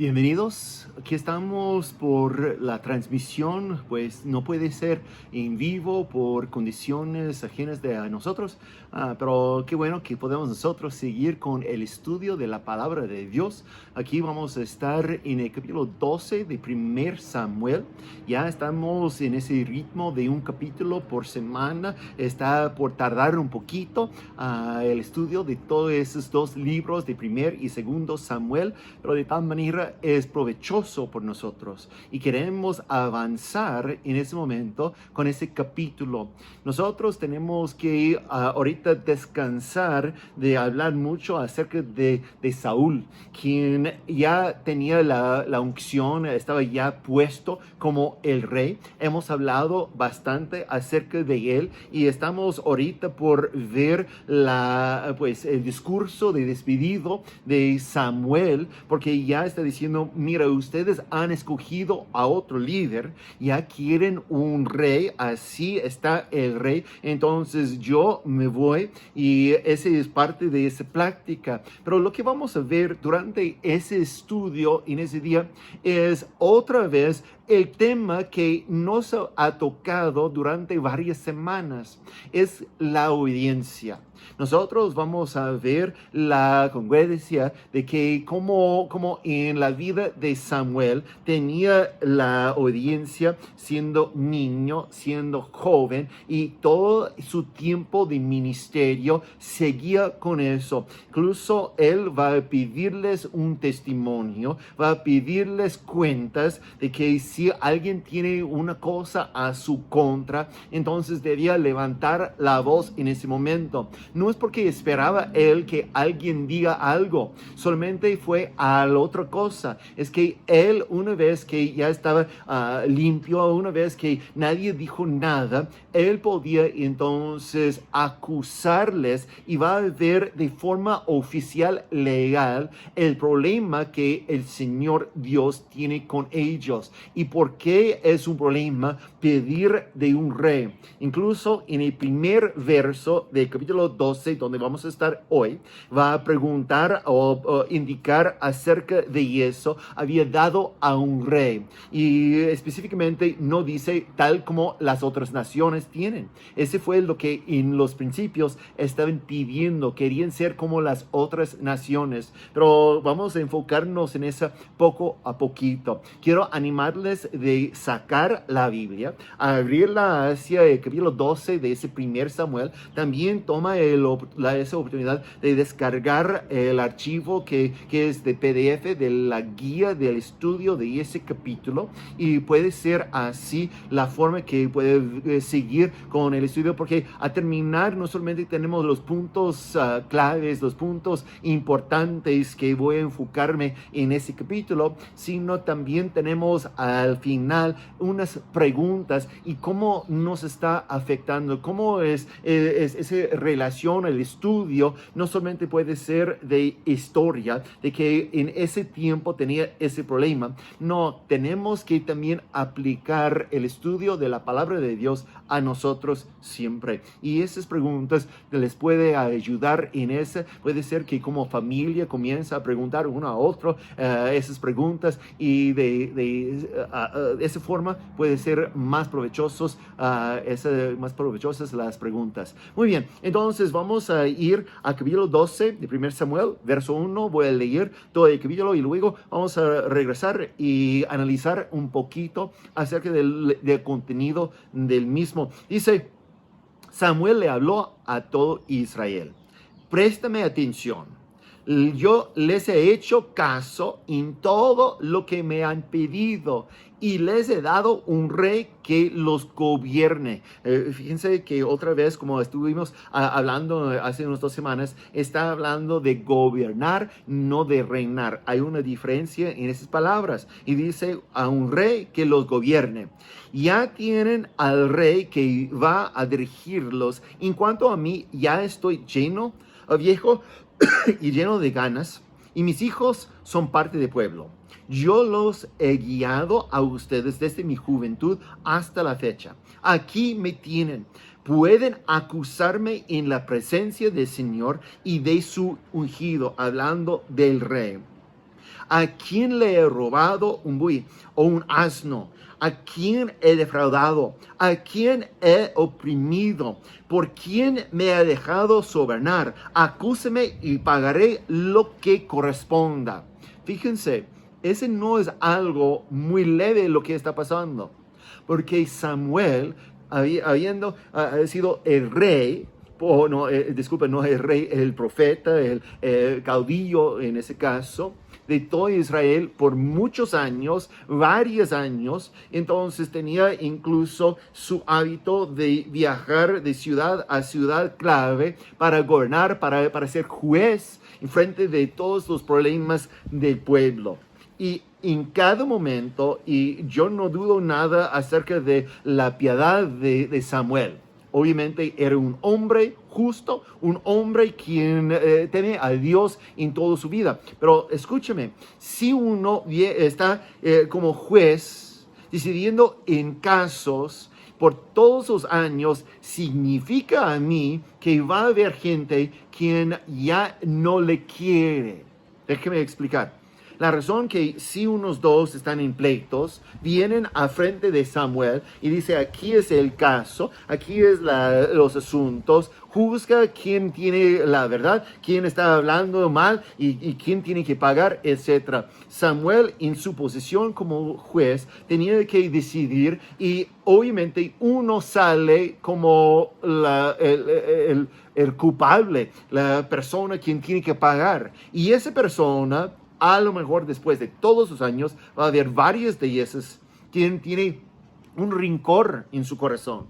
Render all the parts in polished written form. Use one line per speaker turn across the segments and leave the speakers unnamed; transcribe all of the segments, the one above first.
Bienvenidos, aquí estamos por la transmisión, pues no puede ser en vivo por condiciones ajenas de a nosotros, pero qué bueno que podemos nosotros seguir con el estudio de la palabra de Dios. Aquí vamos a estar en el capítulo 12 de 1 Samuel. Ya estamos en ese ritmo de un capítulo por semana. Está por tardar un poquito el estudio de todos esos dos libros de 1 y 2 Samuel, pero de tal manera es provechoso por nosotros y queremos avanzar en ese momento con ese capítulo. Nosotros tenemos que ahorita descansar de hablar mucho acerca de Saúl, quien ya tenía la unción, estaba ya puesto como el rey. Hemos hablado bastante acerca de él y estamos ahorita por ver el discurso de despedido de Samuel, porque ya está diciendo: mira, ustedes han escogido a otro líder, ya quieren un rey, así está el rey, entonces yo me voy, y ese es parte de esa práctica. Pero lo que vamos a ver durante ese estudio en ese día es otra vez el tema que nos ha tocado durante varias semanas, es la obediencia. Nosotros vamos a ver la congruencia de que como en la vida de Samuel tenía la obediencia siendo niño, siendo joven, y todo su tiempo de ministerio seguía con eso. Incluso él va a pedirles un testimonio, va a pedirles cuentas de que si alguien tiene una cosa a su contra, entonces debía levantar la voz en ese momento. No es porque esperaba él que alguien diga algo, solamente fue a la otra cosa. Es que él, una vez que ya estaba limpio, una vez que nadie dijo nada, él podía entonces acusarles y va a ver de forma oficial, legal, el problema que el Señor Dios tiene con ellos. ¿Y por qué es un problema pedir de un rey? Incluso en el primer verso del capítulo 12, donde vamos a estar hoy, va a preguntar o indicar acerca de eso. Había dado a un rey, y específicamente no dice tal como las otras naciones tienen. Ese fue lo que en los principios estaban pidiendo, querían ser como las otras naciones, pero vamos a enfocarnos en eso poco a poquito. Quiero animarles de sacar la Biblia, abrirla hacia el capítulo 12 de ese 1 Samuel. También toma esa oportunidad de descargar el archivo que es de PDF de la guía del estudio de ese capítulo, y puede ser así la forma que puede seguir con el estudio, porque a terminar no solamente tenemos los puntos claves, los puntos importantes que voy a enfocarme en ese capítulo, sino también tenemos al final unas preguntas y cómo nos está afectando, cómo es esa relación, el estudio. No solamente puede ser de historia, de que en ese tiempo tenía ese problema. No, tenemos que también aplicar el estudio de la palabra de Dios a nosotros siempre. Y esas preguntas les puede ayudar en ese. Puede ser que como familia comienza a preguntar uno a otro esas preguntas, y de esa forma puede ser más provechosas las preguntas. Muy bien, entonces vamos a ir al capítulo 12 de 1 Samuel, verso 1. Voy a leer todo el capítulo y luego vamos a regresar y analizar un poquito acerca del contenido del mismo. Dice: Samuel le habló a todo Israel: préstame atención. Yo les he hecho caso en todo lo que me han pedido, y les he dado un rey que los gobierne. Fíjense que otra vez, como estuvimos hablando hace unas 2 semanas, está hablando de gobernar, no de reinar. Hay una diferencia en esas palabras, y dice a un rey que los gobierne. Ya tienen al rey que va a dirigirlos. En cuanto a mí, ya estoy lleno, viejo y lleno de ganas, y mis hijos son parte del pueblo. Yo los he guiado a ustedes desde mi juventud hasta la fecha. Aquí me tienen. Pueden acusarme en la presencia del Señor y de su ungido, hablando del rey. ¿A quién le he robado un buey o un asno? ¿A quién he defraudado? ¿A quién he oprimido? ¿Por quién me ha dejado sobornar? Acúseme y pagaré lo que corresponda. Fíjense, ese no es algo muy leve lo que está pasando. Porque Samuel, habiendo sido el rey, no el rey, el profeta, el caudillo en ese caso, de todo Israel por muchos años, varios años. Entonces tenía incluso su hábito de viajar de ciudad a ciudad clave para gobernar, para ser juez en frente de todos los problemas del pueblo. Y en cada momento, y yo no dudo nada acerca de la piedad de Samuel. Obviamente era un hombre justo, un hombre quien teme a Dios en toda su vida. Pero escúchame, si uno está como juez decidiendo en casos por todos los años, significa a mí que va a haber gente quien ya no le quiere. Déjeme explicar. La razón que si unos dos están en pleitos, vienen a frente de Samuel y dice, aquí es el caso, aquí es los asuntos, juzga quién tiene la verdad, quién está hablando mal y quién tiene que pagar, etc. Samuel, en su posición como juez, tenía que decidir y obviamente uno sale como el culpable, la persona quien tiene que pagar. Y esa persona, a lo mejor después de todos los años, va a haber varias de esas quien tiene un rencor en su corazón.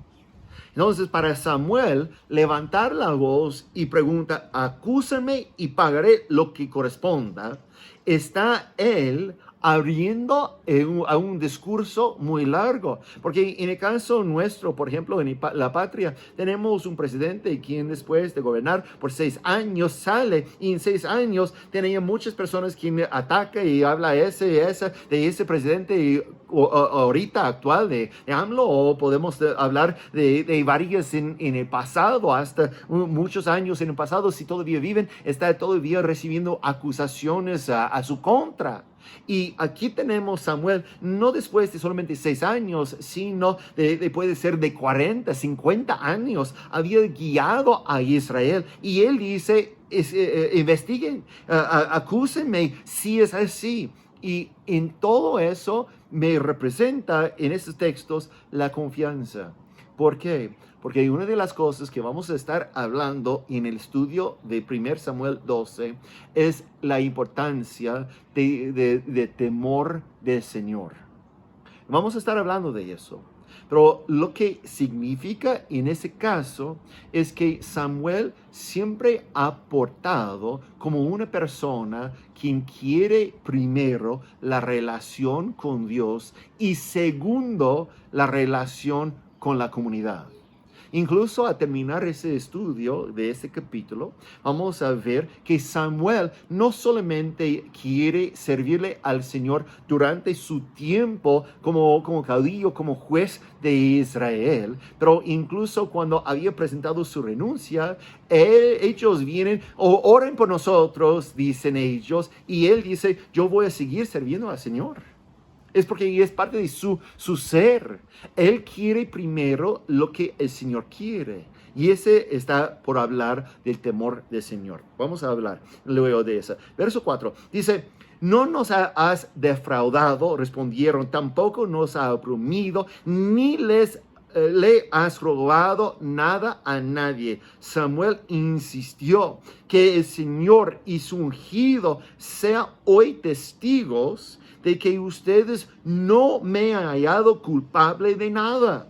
Entonces, para Samuel, levantar la voz y pregunta, acúsame y pagaré lo que corresponda, está él abriendo a un discurso muy largo. Porque en el caso nuestro, por ejemplo, en la patria, tenemos un presidente quien después de gobernar por 6 años sale y en 6 años tenía muchas personas quien ataca y habla de ese presidente y ahorita actual de AMLO, o podemos hablar de varias en el pasado, hasta muchos años en el pasado, si todavía viven, está todavía recibiendo acusaciones a su contra. Y aquí tenemos Samuel, no después de solamente 6 años, sino puede ser de 40, 50 años, había guiado a Israel. Y él dice, investiguen, acúsenme si es así. Y en todo eso me representa en estos textos la confianza. ¿Por qué? Porque una de las cosas que vamos a estar hablando en el estudio de 1 Samuel 12 es la importancia de temor del Señor. Vamos a estar hablando de eso. Pero lo que significa en ese caso es que Samuel siempre ha portado como una persona quien quiere primero la relación con Dios y segundo la relación con la comunidad. Incluso a terminar ese estudio de este capítulo, vamos a ver que Samuel no solamente quiere servirle al Señor durante su tiempo como caudillo, como juez de Israel, pero incluso cuando había presentado su renuncia, ellos vienen o oren por nosotros, dicen ellos, y él dice, yo voy a seguir sirviendo al Señor. Es porque es parte de su ser. Él quiere primero lo que el Señor quiere. Y ese está por hablar del temor del Señor. Vamos a hablar luego de eso. Verso 4 dice, no nos has defraudado, respondieron, tampoco nos has oprimido, ni le has robado nada a nadie. Samuel insistió que el Señor y su ungido sean hoy testigos de que ustedes no me han hallado culpable de nada.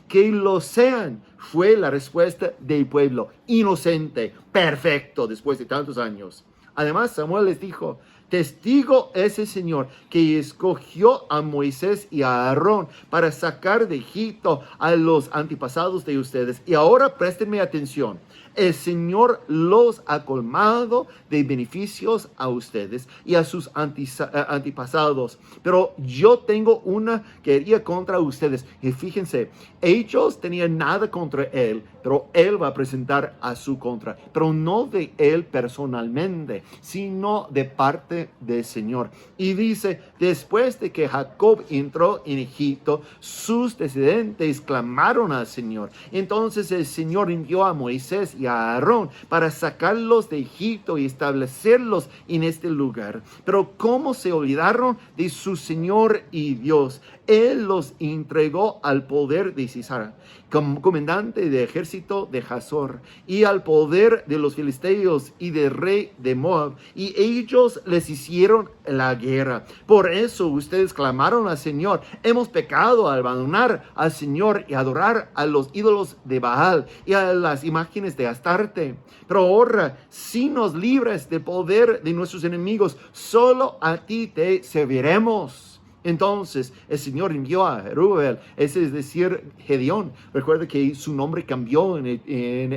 Que lo sean, fue la respuesta del pueblo. Inocente, perfecto, después de tantos años. Además, Samuel les dijo, testigo es el Señor que escogió a Moisés y a Aarón para sacar de Egipto a los antepasados de ustedes. Y ahora préstenme atención. El Señor los ha colmado de beneficios a ustedes y a sus antepasados. Pero yo tengo una querella contra ustedes. Y fíjense, ellos tenían nada contra él, pero él va a presentar a su contra. Pero no de él personalmente, sino de parte del Señor. Y dice, después de que Jacob entró en Egipto, sus descendientes clamaron al Señor. Entonces el Señor envió a Moisés y a Aarón para sacarlos de Egipto y establecerlos en este lugar. Pero ¿cómo se olvidaron de su Señor y Dios? Él los entregó al poder de Sisara, como comandante de ejército de Hazor, y al poder de los filisteos y del rey de Moab, y ellos les hicieron la guerra. Por eso ustedes clamaron al Señor: hemos pecado al abandonar al Señor y adorar a los ídolos de Baal y a las imágenes de Astarte. Pero ahora, si nos libres del poder de nuestros enemigos, solo a ti te serviremos. Entonces el Señor envió a Jerubbaal, es decir, Gedeón. Recuerda que su nombre cambió en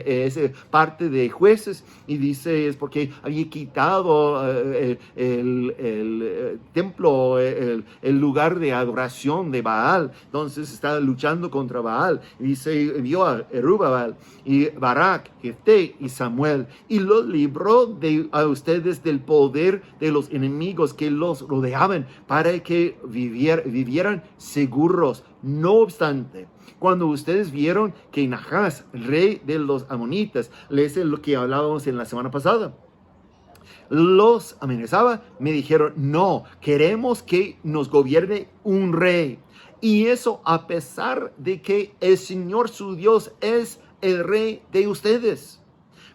esa parte de Jueces, y dice es porque había quitado el templo, el lugar de adoración de Baal. Entonces estaba luchando contra Baal. Y dice, envió a Jerubbaal y Barak, Jefté y Samuel, y los libró a ustedes del poder de los enemigos que los rodeaban, para que vivieran seguros. No obstante, cuando ustedes vieron que Nahas, rey de los amonitas, les es lo que hablábamos en la semana pasada, los amenazaba, me dijeron: no, queremos que nos gobierne un rey. Y eso a pesar de que el Señor su Dios es el rey de ustedes.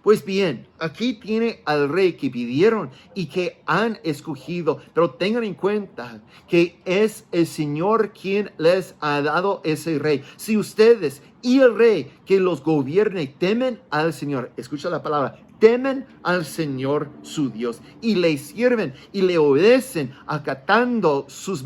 Pues bien, aquí tiene al rey que pidieron y que han escogido, pero tengan en cuenta que es el Señor quien les ha dado ese rey. Si ustedes y el rey que los gobierne temen al Señor, escucha la palabra, temen al Señor su Dios y le sirven y le obedecen, acatando sus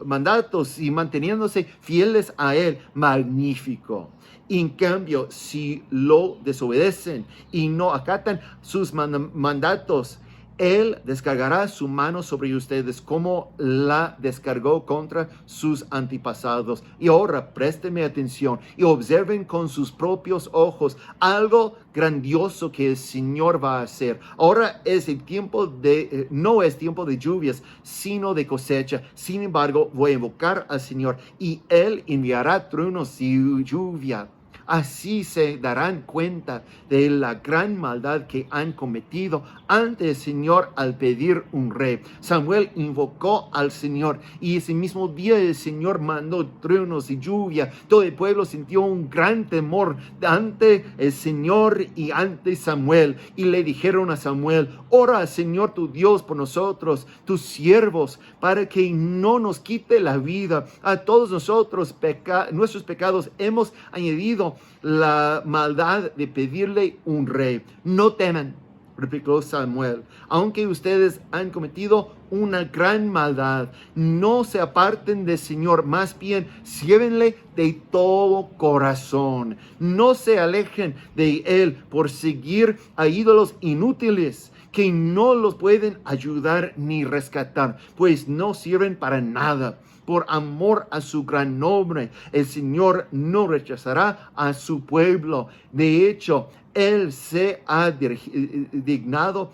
mandatos y manteniéndose fieles a Él, magnífico. En cambio, si lo desobedecen y no acatan sus mandatos, Él descargará su mano sobre ustedes como la descargó contra sus antepasados. Y ahora préstenme atención y observen con sus propios ojos algo grandioso que el Señor va a hacer. Ahora es el tiempo no es tiempo de lluvias, sino de cosecha. Sin embargo, voy a invocar al Señor y Él enviará truenos y lluvia. Así se darán cuenta de la gran maldad que han cometido ante el Señor al pedir un rey. Samuel invocó al Señor y ese mismo día el Señor mandó truenos y lluvia. Todo el pueblo sintió un gran temor ante el Señor y ante Samuel. Y le dijeron a Samuel: ora al Señor tu Dios por nosotros, tus siervos, para que no nos quite la vida. A todos nosotros nuestros pecados hemos añadido la maldad de pedirle un rey. No teman, replicó Samuel, aunque ustedes han cometido una gran maldad. No se aparten del Señor, más bien sírvenle de todo corazón. No se alejen de Él por seguir a ídolos inútiles que no los pueden ayudar ni rescatar, pues no sirven para nada. Por amor a su gran nombre, el Señor no rechazará a su pueblo. De hecho, Él se ha dignado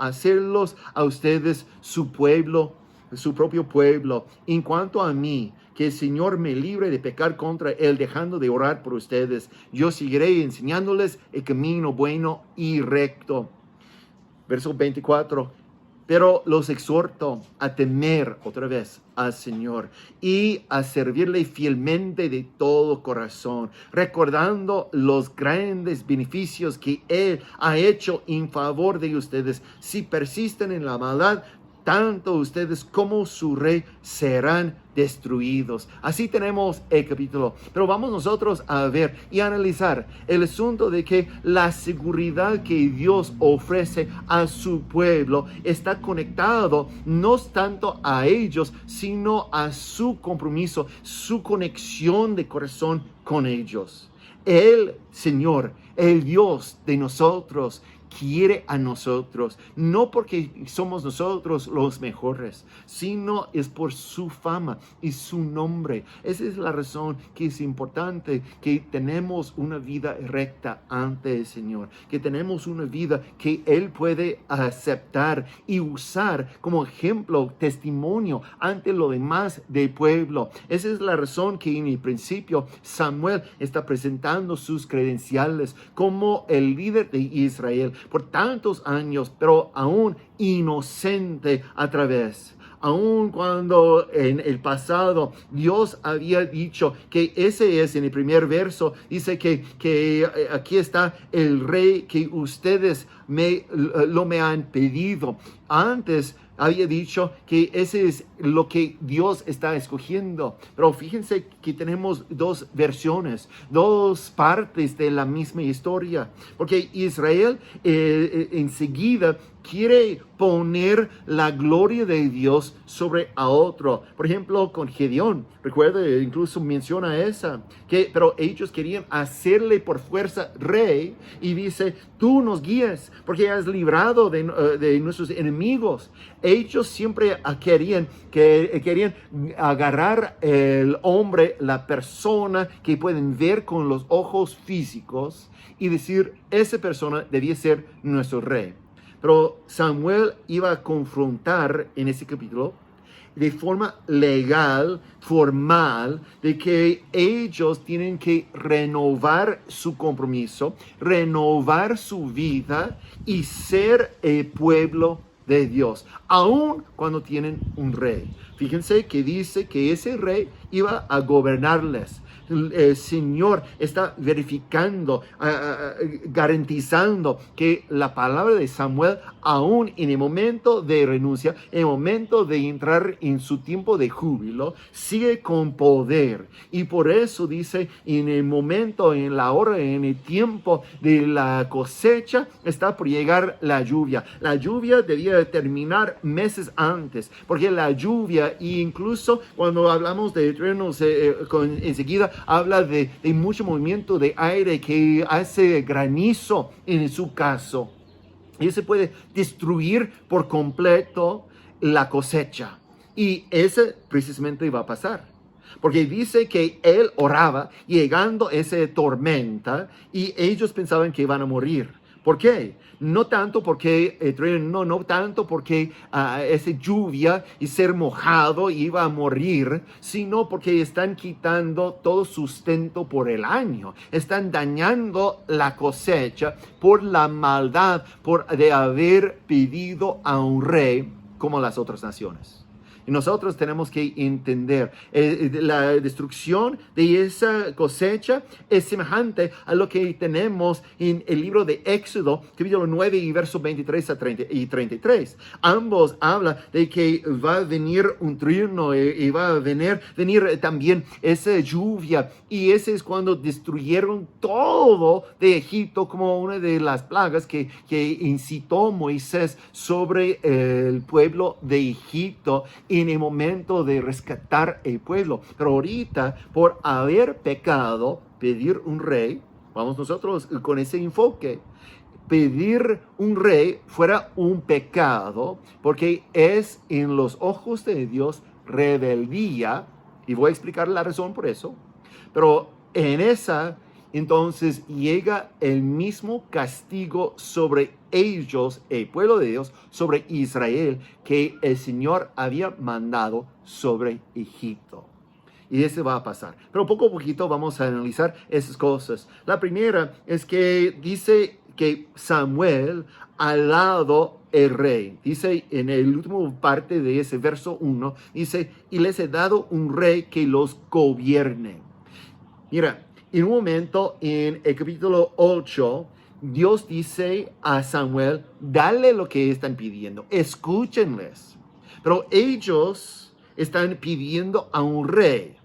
a hacerlos a ustedes su pueblo, su propio pueblo. En cuanto a mí, que el Señor me libre de pecar contra Él, dejando de orar por ustedes. Yo seguiré enseñándoles el camino bueno y recto. Verso 24. Pero los exhorto a temer otra vez al Señor y a servirle fielmente de todo corazón, recordando los grandes beneficios que Él ha hecho en favor de ustedes. Si persisten en la maldad, tanto ustedes como su rey serán destruidos. Así tenemos el capítulo. Pero vamos nosotros a ver y analizar el asunto de que la seguridad que Dios ofrece a su pueblo está conectado no tanto a ellos, sino a su compromiso, su conexión de corazón con ellos. El Señor, el Dios de nosotros, quiere a nosotros, no porque somos nosotros los mejores, sino es por su fama y su nombre. Esa es la razón que es importante que tenemos una vida recta ante el Señor, que tenemos una vida que Él puede aceptar y usar como ejemplo, testimonio ante lo demás del pueblo. Esa es la razón que en el principio Samuel está presentando sus credenciales como el líder de Israel por tantos años, pero aún inocente a través. Aun cuando en el pasado Dios había dicho que ese es, en el primer verso, dice que aquí está el rey que ustedes me han pedido. Antes había dicho que ese es lo que Dios está escogiendo. Pero fíjense que tenemos dos versiones, dos partes de la misma historia. Porque Israel enseguida quiere poner la gloria de Dios sobre a otro. Por ejemplo, con Gedeón, recuerda, incluso menciona esa, pero ellos querían hacerle por fuerza rey y dice, tú nos guías porque has librado de nuestros enemigos. Ellos siempre querían agarrar el hombre, la persona que pueden ver con los ojos físicos y decir, esa persona debía ser nuestro rey. Pero Samuel iba a confrontar en ese capítulo de forma legal, formal, de que ellos tienen que renovar su compromiso, renovar su vida y ser el pueblo de Dios, aun cuando tienen un rey. Fíjense que dice que ese rey iba a gobernarles. El Señor está verificando, garantizando que la palabra de Samuel, aún en el momento de renuncia, en el momento de entrar en su tiempo de júbilo, sigue con poder. Y por eso dice, en el momento, en la hora, en el tiempo de la cosecha, está por llegar la lluvia. La lluvia debía terminar meses antes, porque la lluvia, e incluso cuando hablamos de truenos, enseguida habla de mucho movimiento de aire que hace granizo en su caso. Y se puede destruir por completo la cosecha. Y ese precisamente va a pasar. Porque dice que él oraba llegando esa tormenta y ellos pensaban que iban a morir. ¿Por qué? No tanto porque no tanto porque esa lluvia y ser mojado iba a morir, sino porque están quitando todo sustento por el año. Están dañando la cosecha por la maldad, de haber pedido a un rey como las otras naciones. Y nosotros tenemos que entender, la destrucción de esa cosecha es semejante a lo que tenemos en el libro de Éxodo, capítulo 9 y versos 23 y 33. Ambos hablan de que va a venir un trueno y va a venir también esa lluvia. Y ese es cuando destruyeron todo de Egipto como una de las plagas que incitó Moisés sobre el pueblo de Egipto en el momento de rescatar el pueblo. Pero ahorita, por haber pecado, pedir un rey, vamos nosotros con ese enfoque, pedir un rey fuera un pecado, porque es en los ojos de Dios rebeldía, y voy a explicar la razón por eso, pero en esa entonces llega el mismo castigo sobre ellos, el pueblo de Dios, sobre Israel, que el Señor había mandado sobre Egipto. Y ese va a pasar. Pero poco a poquito vamos a analizar esas cosas. La primera es que dice que Samuel al lado el rey. Dice en el último parte de ese verso 1, dice, y les he dado un rey que los gobierne. Mira, en un momento en el capítulo 8, Dios dice a Samuel, dale lo que están pidiendo, escúchenles. Pero ellos están pidiendo a un rey.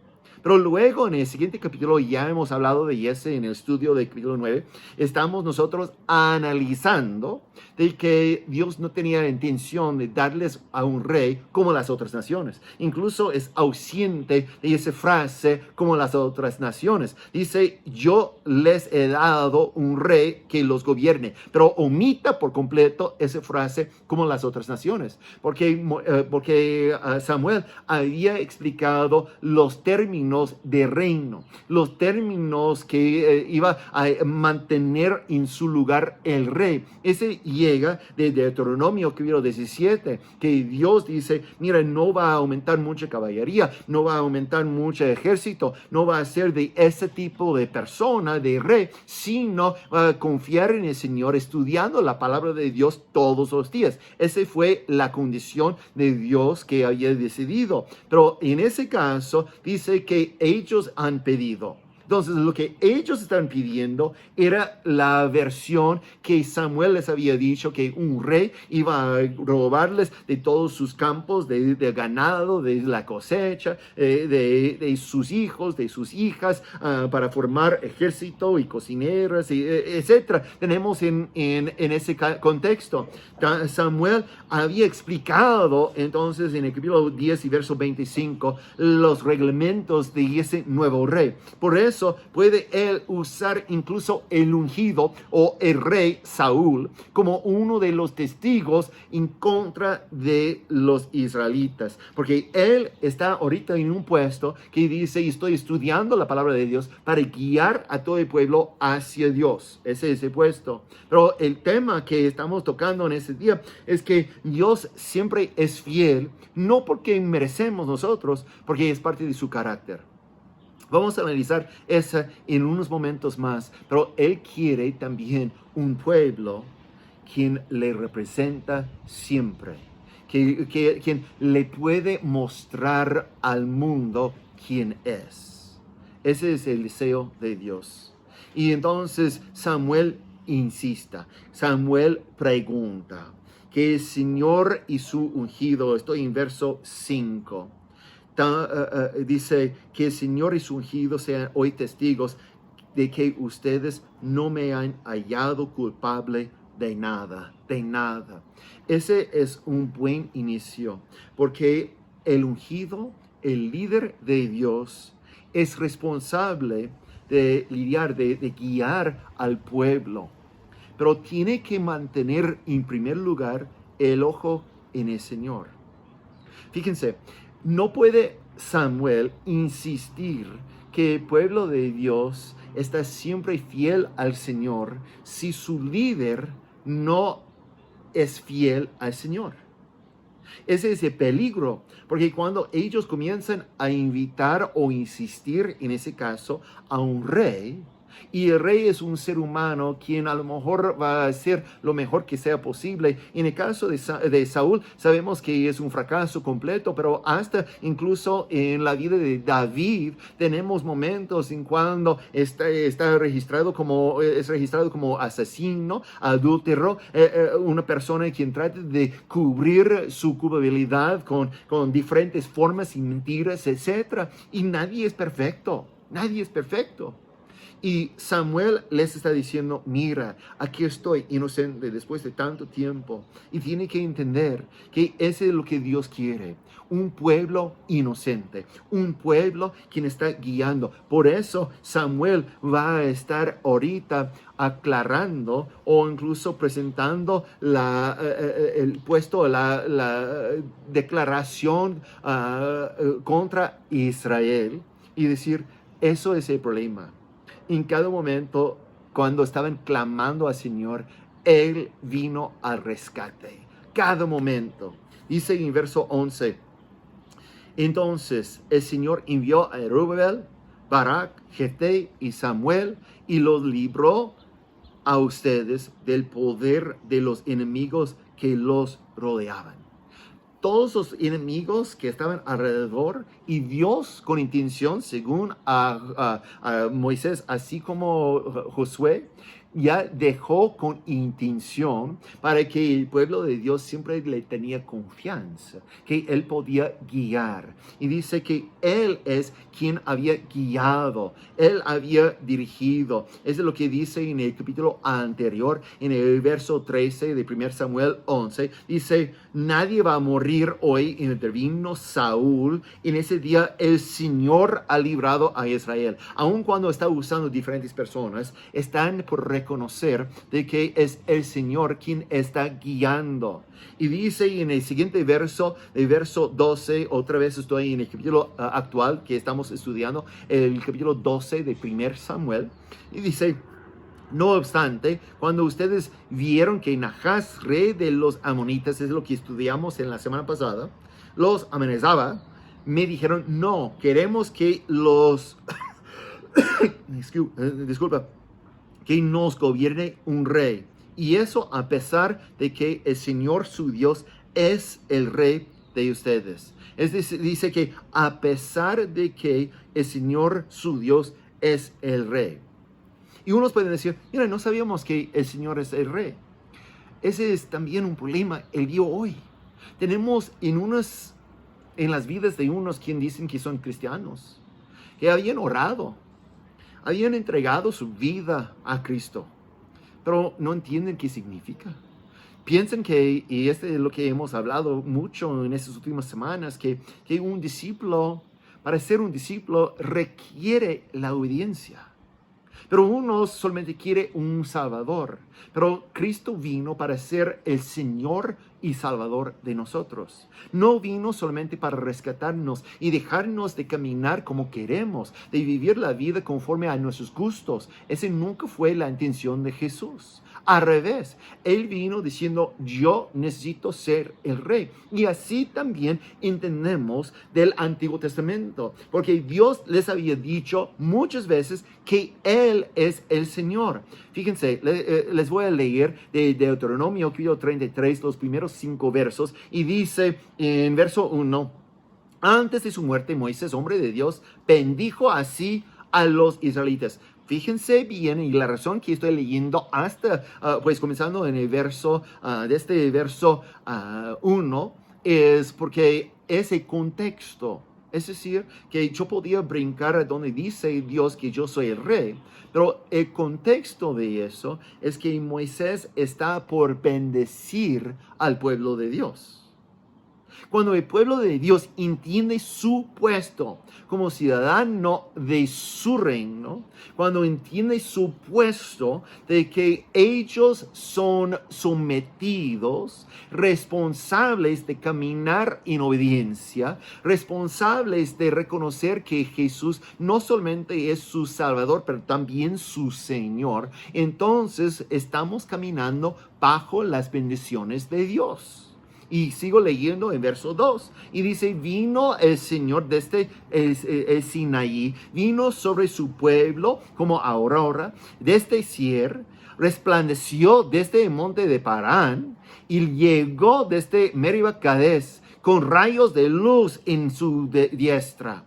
Pero luego en el siguiente capítulo, ya hemos hablado de ese en el estudio del capítulo 9, estamos nosotros analizando de que Dios no tenía la intención de darles a un rey como las otras naciones. Incluso es ausente de esa frase como las otras naciones. Dice, yo les he dado un rey que los gobierne, pero omita por completo esa frase como las otras naciones. Porque Samuel había explicado los términos de reino, los términos que iba a mantener en su lugar el rey. Ese llega de Deuteronomio capítulo 17, que Dios dice, mira, no va a aumentar mucha caballería, no va a aumentar mucho ejército, no va a ser de ese tipo de persona, de rey, sino va a confiar en el Señor, estudiando la palabra de Dios todos los días. Esa fue la condición de Dios que había decidido. Pero en ese caso dice que ellos han pedido. Entonces, lo que ellos están pidiendo era la versión que Samuel les había dicho, que un rey iba a robarles de todos sus campos, de ganado, de la cosecha, de sus hijos, de sus hijas, para formar ejército y cocineras, etc. Tenemos en ese contexto. Samuel había explicado entonces en el capítulo 10 y verso 25 los reglamentos de ese nuevo rey. Por eso puede él usar incluso el ungido o el rey Saúl como uno de los testigos en contra de los israelitas, porque él está ahorita en un puesto que dice, estoy estudiando la palabra de Dios para guiar a todo el pueblo hacia Dios. Ese es el puesto. Pero el tema que estamos tocando en ese día es que Dios siempre es fiel, no porque merecemos nosotros, porque es parte de su carácter. Vamos a analizar eso en unos momentos más, pero Él quiere también un pueblo quien le representa siempre, quien le puede mostrar al mundo quién es. Ese es el deseo de Dios. Y entonces Samuel insista, Samuel pregunta, que el Señor y su ungido, estoy en verso 5, dice que el Señor y su ungido sean hoy testigos de que ustedes no me han hallado culpable de nada, de nada. Ese es un buen inicio, porque el ungido, el líder de Dios, es responsable de lidiar, de guiar al pueblo, pero tiene que mantener en primer lugar el ojo en el Señor. Fíjense, no puede Samuel insistir que el pueblo de Dios está siempre fiel al Señor si su líder no es fiel al Señor. Ese es el peligro, porque cuando ellos comienzan a invitar o insistir, en ese caso, a un rey, y el rey es un ser humano quien a lo mejor va a hacer lo mejor que sea posible. En el caso de Saúl sabemos que es un fracaso completo, pero hasta incluso en la vida de David tenemos momentos en cuando está registrado como asesino, adúltero, una persona quien trata de cubrir su culpabilidad con diferentes formas y mentiras, etc. Y nadie es perfecto, nadie es perfecto. Y Samuel les está diciendo, mira, aquí estoy inocente después de tanto tiempo. Y tiene que entender que ese es lo que Dios quiere. Un pueblo inocente, un pueblo quien está guiando. Por eso Samuel va a estar ahorita aclarando o incluso presentando el puesto, la declaración contra Israel y decir, eso es el problema. En cada momento, cuando estaban clamando al Señor, Él vino al rescate. Cada momento. Dice en verso 11, entonces el Señor envió a Rubel, Barak, Jefté y Samuel y los libró a ustedes del poder de los enemigos que los rodeaban. Todos los enemigos que estaban alrededor, y Dios con intención, según a Moisés, así como Josué, ya dejó con intención para que el pueblo de Dios siempre le tenía confianza, que Él podía guiar. Y dice que Él es quien había guiado, Él había dirigido. Eso es lo que dice en el capítulo anterior, en el verso 13 de 1 Samuel 11. Dice, nadie va a morir hoy, intervino Saúl. En ese día el Señor ha librado a Israel. Aun cuando está usando diferentes personas, están por reconocer de que es el Señor quien está guiando. Y dice en el siguiente verso, el verso 12, otra vez estoy en el capítulo actual que estamos estudiando, el capítulo 12 de 1 Samuel, y dice, no obstante, cuando ustedes vieron que Nahash, rey de los amonitas, es lo que estudiamos en la semana pasada, los amenazaba, me dijeron, no, queremos que los... disculpa, que nos gobierne un rey. Y eso a pesar de que el Señor su Dios es el rey de ustedes. Es decir, dice que a pesar de que el Señor su Dios es el rey. Y unos pueden decir, mira, no sabíamos que el Señor es el rey. Ese es también un problema el día de hoy. Tenemos en las vidas de unos quien dicen que son cristianos, que habían orado, habían entregado su vida a Cristo, pero no entienden qué significa. Piensan que, y este es lo que hemos hablado mucho en estas últimas semanas, que un discípulo, para ser un discípulo, requiere la obediencia. Pero uno solamente quiere un Salvador. Pero Cristo vino para ser el Señor y Salvador de nosotros. No vino solamente para rescatarnos y dejarnos de caminar como queremos, de vivir la vida conforme a nuestros gustos. Ese nunca fue la intención de Jesús. Al revés, Él vino diciendo, yo necesito ser el rey. Y así también entendemos del Antiguo Testamento, porque Dios les había dicho muchas veces que Él es el Señor. Fíjense, les voy a leer de Deuteronomio capítulo 33, los primeros 5 versos, y dice en verso 1, antes de su muerte, Moisés, hombre de Dios, bendijo así a los israelitas. Fíjense bien, y la razón que estoy leyendo hasta, pues comenzando en el verso, de este verso 1, es porque ese contexto, es decir, que yo podía brincar a donde dice Dios que yo soy el rey, pero el contexto de eso es que Moisés está por bendecir al pueblo de Dios. Cuando el pueblo de Dios entiende su puesto como ciudadano de su reino, cuando entiende su puesto de que ellos son sometidos, responsables de caminar en obediencia, responsables de reconocer que Jesús no solamente es su Salvador, pero también su Señor, entonces estamos caminando bajo las bendiciones de Dios. Y sigo leyendo en verso 2. Y dice, vino el Señor desde el Sinaí, vino sobre su pueblo como aurora, desde Sier, resplandeció desde el monte de Parán, y llegó desde Meriba Cades, con rayos de luz en su diestra.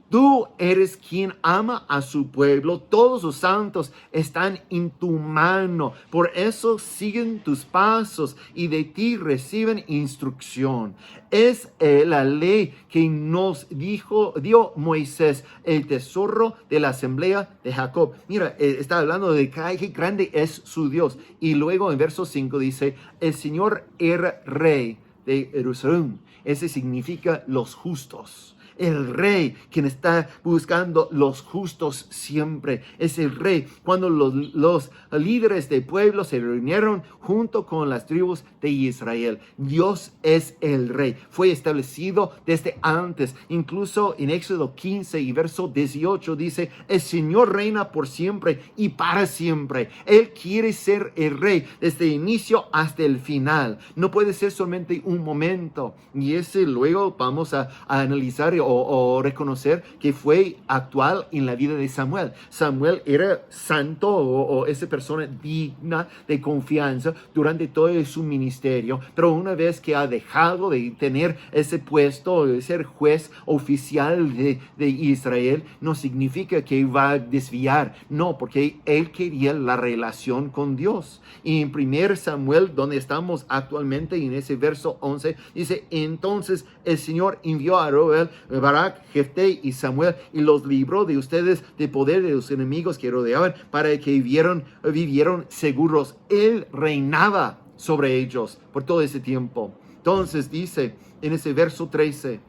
Tú eres quien ama a su pueblo, todos los santos están en tu mano, por eso siguen tus pasos y de ti reciben instrucción. Es la ley que nos dio Moisés, el tesoro de la asamblea de Jacob. Mira, está hablando de qué grande es su Dios. Y luego en verso 5 dice, el Señor era rey de Jerusalén. Ese significa los justos. El rey, quien está buscando los justos siempre, es el rey. Cuando los líderes del pueblo se reunieron junto con las tribus de Israel, Dios es el rey. Fue establecido desde antes. Incluso en Éxodo 15 y verso 18 dice, el Señor reina por siempre y para siempre. Él quiere ser el rey desde el inicio hasta el final. No puede ser solamente un momento. Y ese luego vamos a analizar o reconocer que fue actual en la vida de Samuel. Samuel era santo o esa persona digna de confianza durante todo su ministerio, pero una vez que ha dejado de tener ese puesto, de ser juez oficial de Israel, no significa que va a desviar, no, porque él quería la relación con Dios. Y en 1 Samuel, donde estamos actualmente, en ese verso 11, dice: entonces el Señor envió a Robel, Barak, Jefté y Samuel y los libró de ustedes de poder de los enemigos que rodeaban, para que vivieron seguros. Él reinaba sobre ellos por todo ese tiempo. Entonces dice en ese verso 13,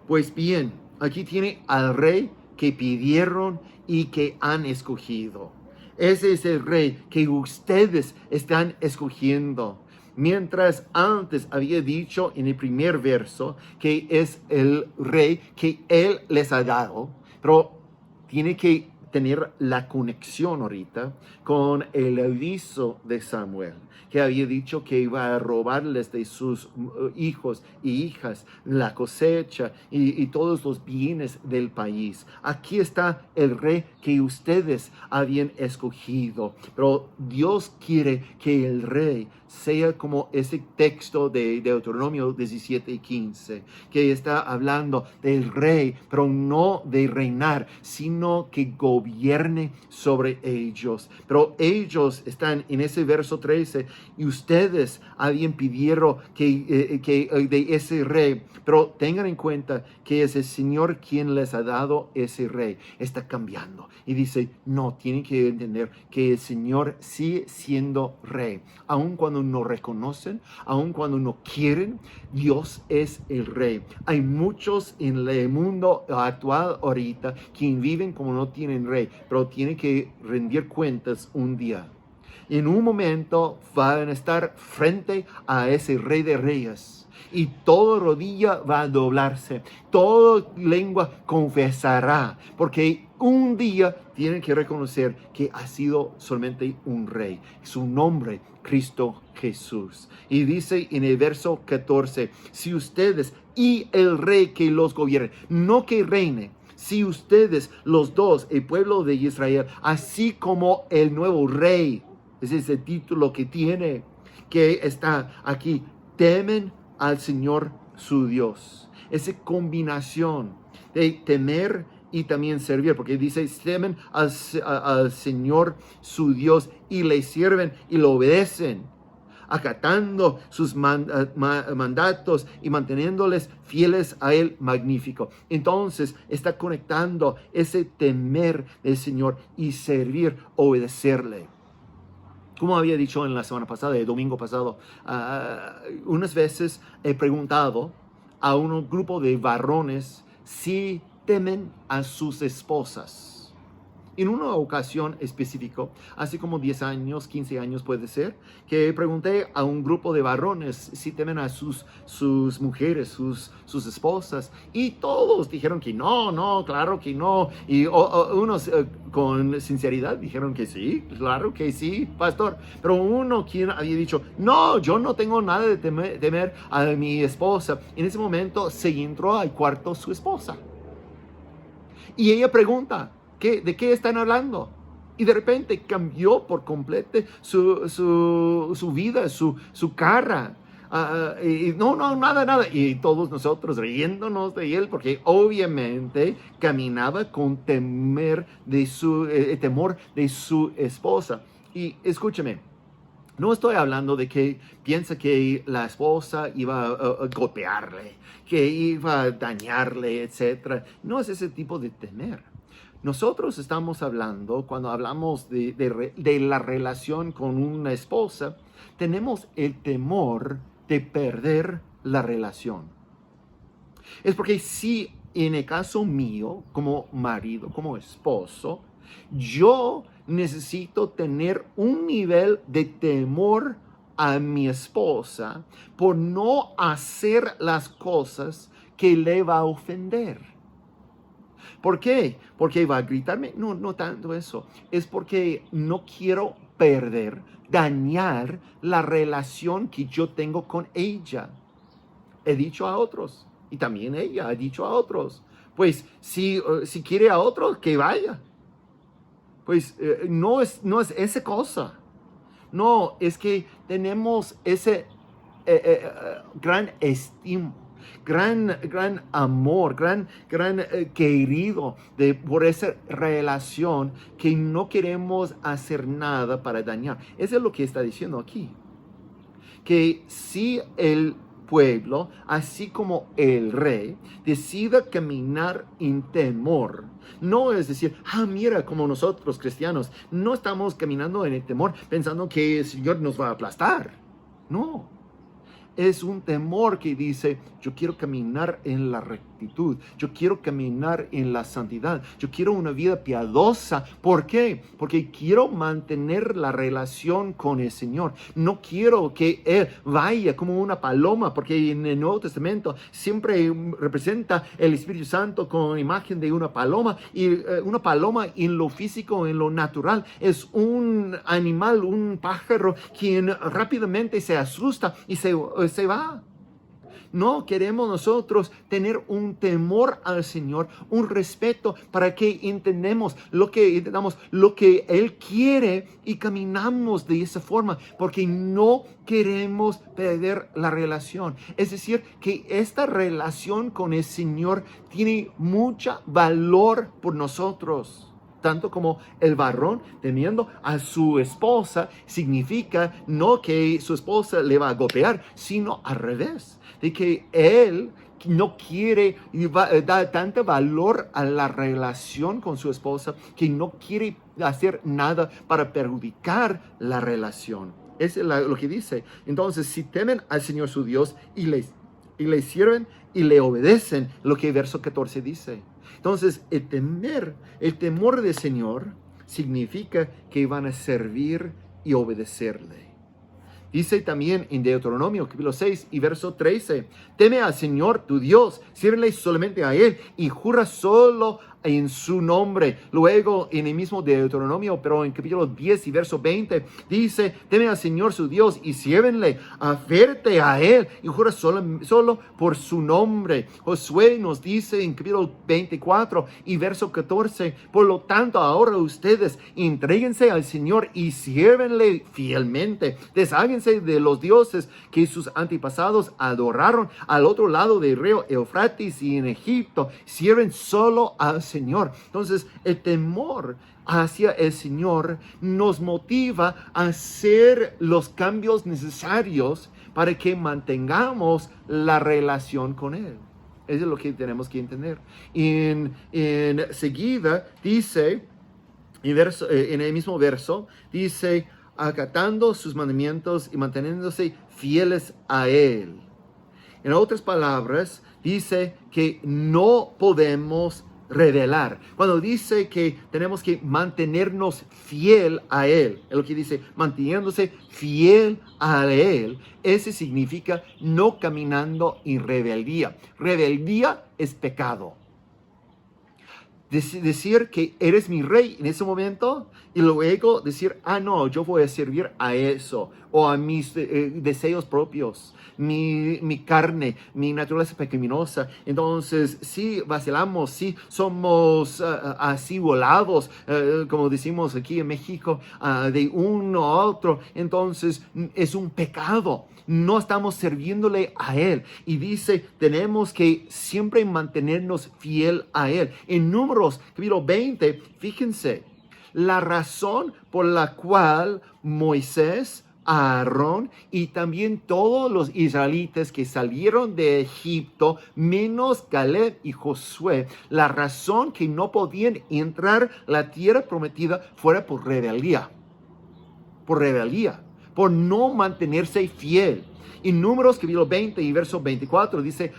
pues bien, aquí tiene al rey que pidieron y que han escogido. Ese es el rey que ustedes están escogiendo. Mientras antes había dicho en el primer verso que es el rey que él les ha dado, pero tiene que tener la conexión ahorita con el aviso de Samuel, que había dicho que iba a robarles de sus hijos y hijas la cosecha y todos los bienes del país. Aquí está el rey que ustedes habían escogido, pero Dios quiere que el rey sea como ese texto de Deuteronomio 17 y 15, que está hablando del rey, pero no de reinar, sino que gobierne sobre ellos. Pero ellos están en ese verso 13, y ustedes habían pedido que de ese rey, pero tengan en cuenta que es el Señor quien les ha dado ese rey. Está cambiando y dice: no, tienen que entender que el Señor sigue siendo rey, aun cuando no reconocen, aun cuando no quieren. Dios es el rey. Hay muchos en el mundo actual ahorita que viven como no tienen rey, pero tienen que rendir cuentas un día. En un momento van a estar frente a ese rey de reyes, y toda rodilla va a doblarse, toda lengua confesará, porque un día tienen que reconocer que ha sido solamente un rey. Su nombre, Cristo Jesús. Y dice en el verso 14, si ustedes y el rey que los gobierne, no que reine, si ustedes, los dos, el pueblo de Israel, así como el nuevo rey, ese es el título que tiene, que está aquí, temen al Señor su Dios. Esa combinación de temer y también servir, porque dice: temen al Señor su Dios y le sirven y lo obedecen, acatando sus mandatos y manteniéndoles fieles a Él. Magnífico. Entonces está conectando ese temer del Señor y servir, obedecerle. Como había dicho en la semana pasada, el domingo pasado, unas veces he preguntado a un grupo de varones si temen a sus esposas. En una ocasión específica, hace como 10 años, 15 años puede ser, que pregunté a un grupo de varones si temen a sus mujeres, sus esposas, y todos dijeron que no, claro que no, y unos con sinceridad dijeron que sí, claro que sí, pastor, pero uno quien había dicho: no, yo no tengo nada de temer a mi esposa. En ese momento se entró al cuarto su esposa, y ella pregunta: ¿de qué están hablando? Y de repente cambió por completo su vida, su cara. Y no, nada. Y todos nosotros riéndonos de él, porque obviamente caminaba con temor de su esposa. Y escúcheme, no estoy hablando de que piensa que la esposa iba a golpearle, que iba a dañarle, etc. No es ese tipo de temer. Nosotros estamos hablando, cuando hablamos de la relación con una esposa, tenemos el temor de perder la relación. Es porque si en el caso mío, como marido, como esposo, yo necesito tener un nivel de temor a mi esposa por no hacer las cosas que le va a ofender. ¿Por qué? ¿Porque va a gritarme? No tanto eso. Es porque no quiero dañar la relación que yo tengo con ella. He dicho a otros, y también ella ha dicho a otros: Pues si quiere a otro, que vaya. Pues no es esa cosa. No, es que tenemos ese gran estima, gran amor, gran querido por esa relación que no queremos hacer nada para dañar. Eso es lo que está diciendo aquí. Que si el pueblo, así como el rey, decida caminar en temor, no es decir, mira, como nosotros cristianos, no estamos caminando en el temor pensando que el Señor nos va a aplastar. No. Es un temor que dice, yo quiero caminar en la rectitud, yo quiero caminar en la santidad, yo quiero una vida piadosa. ¿Por qué? Porque quiero mantener la relación con el Señor. No quiero que Él vaya como una paloma, porque en el Nuevo Testamento siempre representa el Espíritu Santo con imagen de una paloma, y una paloma en lo físico, en lo natural, es un animal, un pájaro, quien rápidamente se asusta y se va. No queremos nosotros tener un temor al Señor, un respeto para que entendamos lo que Él quiere y caminamos de esa forma, porque no queremos perder la relación. Es decir, que esta relación con el Señor tiene mucho valor por nosotros. Tanto como el varón temiendo a su esposa significa no que su esposa le va a golpear, sino al revés, de que él no quiere dar tanto valor a la relación con su esposa, que no quiere hacer nada para perjudicar la relación. Es lo que dice. Entonces, si temen al Señor su Dios y le sirven y le obedecen, lo que el verso 14 dice. Entonces, el temor del Señor significa que van a servir y obedecerle. Dice también en Deuteronomio capítulo 6 y verso 13, teme al Señor tu Dios, sírvele solamente a Él y jura solo en su nombre. Luego en el mismo Deuteronomio, pero en capítulo 10 y verso 20, dice, teme al Señor su Dios y sírvenle, aférrate a Él y jura solo por su nombre. Josué nos dice en capítulo 24 y verso 14, por lo tanto ahora ustedes entréguense al Señor y sírvenle fielmente, desháganse de los dioses que sus antepasados adoraron al otro lado del río Eufrates y en Egipto, sirven solo al Señor. Entonces, el temor hacia el Señor nos motiva a hacer los cambios necesarios para que mantengamos la relación con Él. Eso es lo que tenemos que entender. En seguida, dice, en el mismo verso, dice, acatando sus mandamientos y manteniéndose fieles a Él. En otras palabras, dice que no podemos revelar. Cuando dice que tenemos que mantenernos fiel a Él, es lo que dice, manteniéndose fiel a Él, ese significa no caminando en rebeldía. Rebeldía es pecado. Decir que eres mi rey en ese momento y luego decir, no, yo voy a servir a eso o a mis deseos propios, mi carne, mi naturaleza pecaminosa. Entonces, si vacilamos, si somos así volados, como decimos aquí en México, de uno a otro, entonces es un pecado. No estamos sirviéndole a Él. Y dice, tenemos que siempre mantenernos fiel a Él. En Números, capítulo 20, fíjense, la razón por la cual Moisés, Aarón y también todos los israelitas que salieron de Egipto, menos Caleb y Josué, la razón que no podían entrar la tierra prometida fuera por rebeldía. Por no mantenerse fiel. En Números capítulo 20 y verso 24 dice,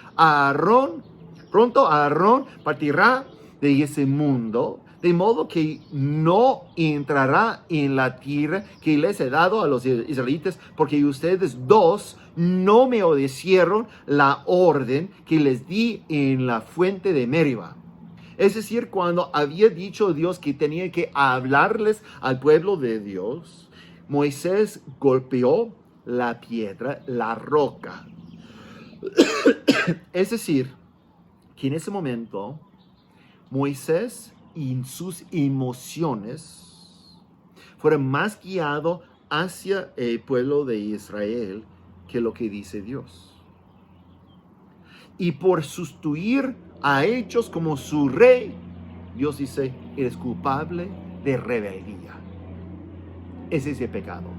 pronto Aarón partirá de ese mundo, de modo que no entrará en la tierra que les he dado a los israelitas, porque ustedes dos no me obedecieron la orden que les di en la fuente de Meriba. Es decir, cuando había dicho Dios que tenía que hablarles al pueblo de Dios, Moisés golpeó la piedra, la roca. Es decir, que en ese momento Moisés y sus emociones fueron más guiados hacia el pueblo de Israel que lo que dice Dios. Y por sustituir a ellos como su rey, Dios dice, eres culpable de rebeldía. Ese es el pecado.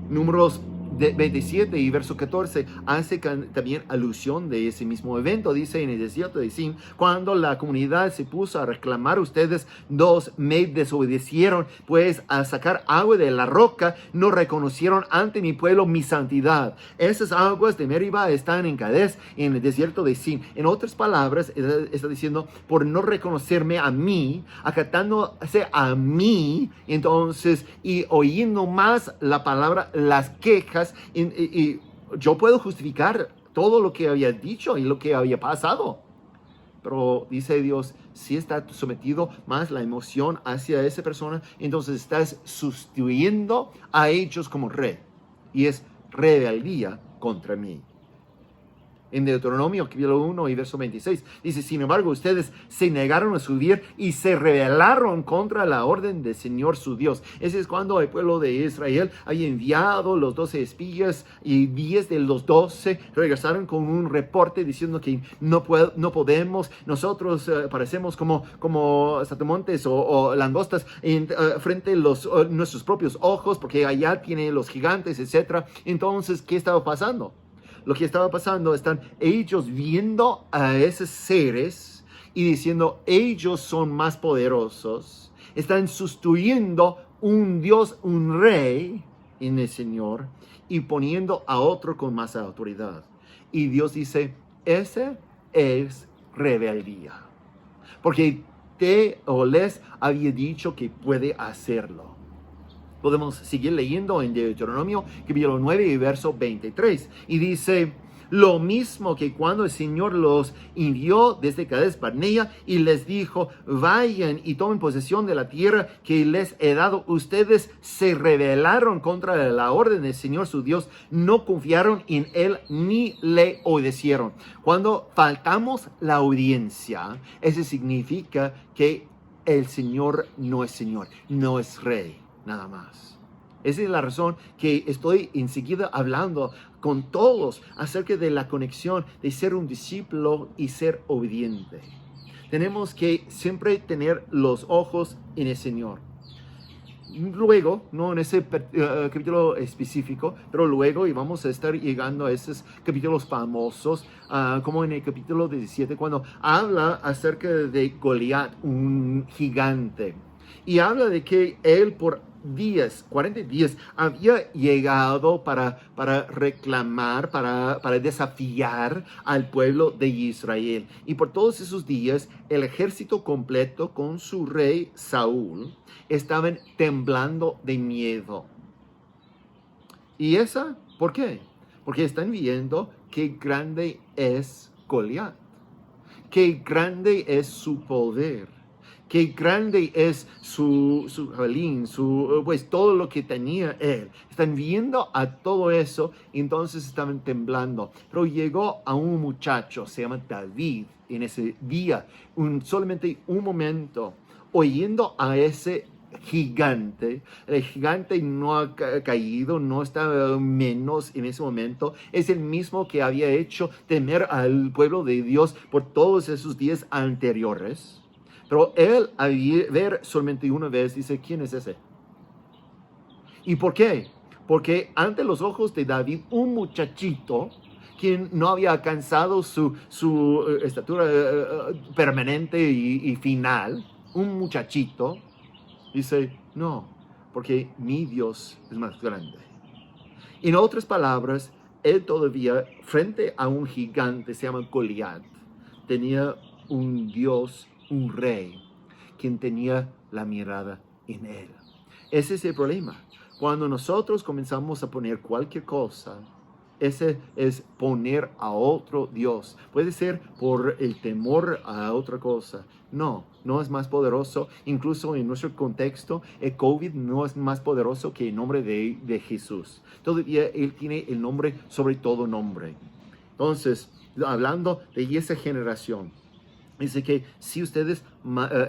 Números 27 y verso 14 hace también alusión de ese mismo evento. Dice en el desierto de Sin, cuando la comunidad se puso a reclamar, ustedes dos me desobedecieron, pues al sacar agua de la roca no reconocieron ante mi pueblo mi santidad. Esas aguas de Meribá están en Cades, en el desierto de Sin. En otras palabras, está diciendo, por no reconocerme a mí, acatándose a mí, entonces, y oyendo más la palabra, las quejas, y yo puedo justificar todo lo que había dicho y lo que había pasado. Pero dice Dios, si está sometido más la emoción hacia esa persona, entonces estás sustituyendo a ellos como rey. Y es rebeldía contra mí. En Deuteronomio capítulo 1 y verso 26 dice, sin embargo, ustedes se negaron a subir y se rebelaron contra la orden del Señor su Dios. Ese es cuando el pueblo de Israel había enviado los 12 espías y 10 de los 12 regresaron con un reporte diciendo que no podemos, nosotros parecemos como saltamontes o langostas frente a nuestros propios ojos, porque allá tienen los gigantes, etc. Entonces, ¿qué estaba pasando? Lo que estaba pasando, están ellos viendo a esos seres y diciendo, ellos son más poderosos. Están sustituyendo un Dios, un rey en el Señor y poniendo a otro con más autoridad. Y Dios dice, ese es rebeldía. Porque les había dicho que puede hacerlo. Podemos seguir leyendo en Deuteronomio, capítulo 9 y verso 23. Y dice, lo mismo que cuando el Señor los envió desde Cades Barnea y les dijo, vayan y tomen posesión de la tierra que les he dado. Ustedes se rebelaron contra la orden del Señor su Dios, no confiaron en Él ni le obedecieron. Cuando faltamos la obediencia, eso significa que el Señor no es Señor, no es Rey. Nada más. Esa es la razón que estoy enseguida hablando con todos acerca de la conexión de ser un discípulo y ser obediente. Tenemos que siempre tener los ojos en el Señor. Luego, no en ese capítulo específico, pero luego y vamos a estar llegando a esos capítulos famosos, como en el capítulo 17, cuando habla acerca de Goliat, un gigante. Y habla de que él por 40 días había llegado para reclamar, para desafiar al pueblo de Israel. Y por todos esos días, el ejército completo con su rey Saúl estaban temblando de miedo. ¿Y por qué? Porque están viendo qué grande es Goliat, qué grande es su poder. Qué grande es su jabalín, pues todo lo que tenía él. Están viendo a todo eso, entonces estaban temblando. Pero llegó a un muchacho, se llama David, en ese día, solamente un momento, oyendo a ese gigante. El gigante no ha caído, no está menos en ese momento. Es el mismo que había hecho temer al pueblo de Dios por todos esos días anteriores. Pero él, al ver solamente una vez, dice, ¿quién es ese? ¿Y por qué? Porque ante los ojos de David, un muchachito, quien no había alcanzado su estatura permanente y final, un muchachito, dice, no, porque mi Dios es más grande. En otras palabras, él todavía, frente a un gigante, se llama Goliat, tenía un Dios, un rey, quien tenía la mirada en él. Ese es el problema. Cuando nosotros comenzamos a poner cualquier cosa, ese es poner a otro Dios. Puede ser por el temor a otra cosa. No es más poderoso. Incluso en nuestro contexto, el COVID no es más poderoso que el nombre de Jesús. Todavía Él tiene el nombre sobre todo nombre. Entonces, hablando de esa generación, Dice que si ustedes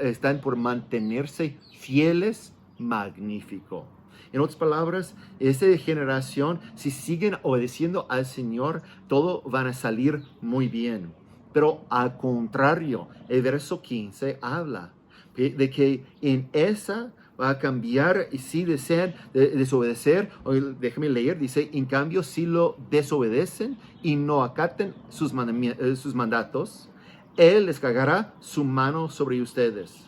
están por mantenerse fieles, magnífico. En otras palabras, esta generación, si siguen obedeciendo al Señor, todo van a salir muy bien. Pero al contrario, el verso 15 habla de que en esa va a cambiar y si desean desobedecer, déjame leer, dice, en cambio si lo desobedecen y no acaten sus mandatos, Él descargará su mano sobre ustedes.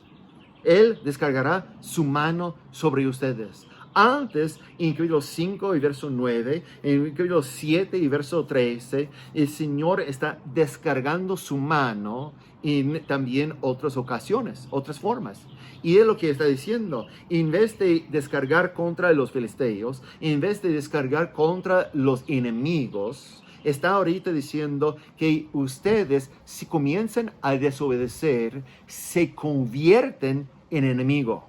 Él descargará su mano sobre ustedes. Antes, en capítulo 5 y verso 9, en capítulo 7 y verso 13, el Señor está descargando su mano en también otras ocasiones, otras formas. Y es lo que está diciendo, en vez de descargar contra los filisteos, en vez de descargar contra los enemigos, está ahorita diciendo que ustedes, si comienzan a desobedecer, se convierten en enemigo.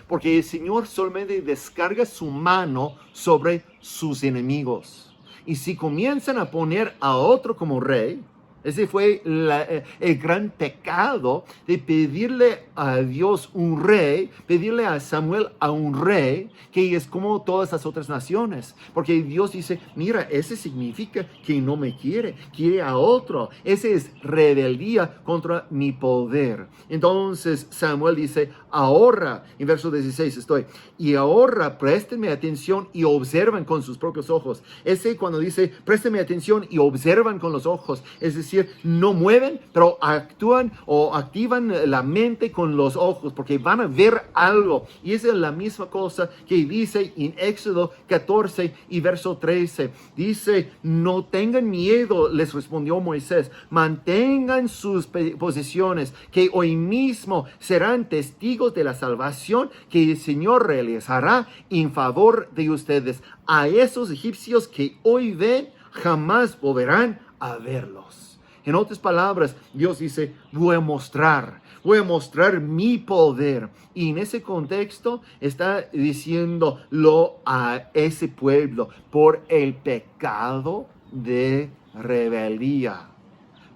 Porque el Señor solamente descarga su mano sobre sus enemigos. Y si comienzan a poner a otro como rey, ese fue el gran pecado de pedirle a Dios un rey, pedirle a Samuel a un rey, que es como todas las otras naciones. Porque Dios dice, mira, ese significa que no me quiere, quiere a otro. Ese es rebeldía contra mi poder. Entonces Samuel dice, ahora, en verso 16 estoy, y ahora préstenme atención y observan con sus propios ojos. Ese cuando dice, préstenme atención y observan con los ojos, es decir, no mueven, pero actúan o activan la mente con los ojos, porque van a ver algo. Y esa es la misma cosa que dice en Éxodo 14 y verso 13. Dice, no tengan miedo, les respondió Moisés, mantengan sus posiciones, que hoy mismo serán testigos de la salvación que el Señor realizará en favor de ustedes. A esos egipcios que hoy ven, jamás volverán a verlos. En otras palabras, Dios dice, voy a mostrar mi poder. Y en ese contexto está diciéndolo a ese pueblo por el pecado de rebeldía,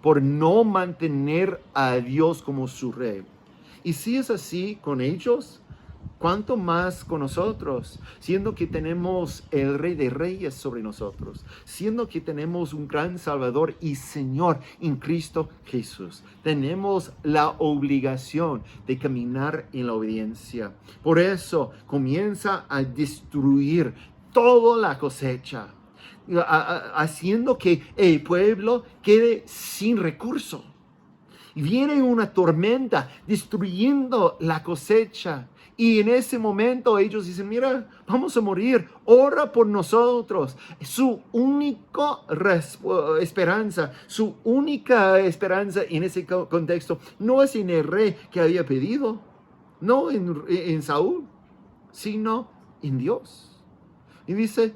por no mantener a Dios como su rey. Y si es así con ellos, ¿cuánto más con nosotros? Siendo que tenemos el Rey de Reyes sobre nosotros, siendo que tenemos un gran Salvador y Señor en Cristo Jesús, tenemos la obligación de caminar en la obediencia. Por eso comienza a destruir toda la cosecha, haciendo que el pueblo quede sin recurso. Viene una tormenta destruyendo la cosecha. Y en ese momento ellos dicen, mira, vamos a morir, ora por nosotros. Su única esperanza en ese contexto no es en el rey que había pedido, no en Saúl, sino en Dios. Y dice,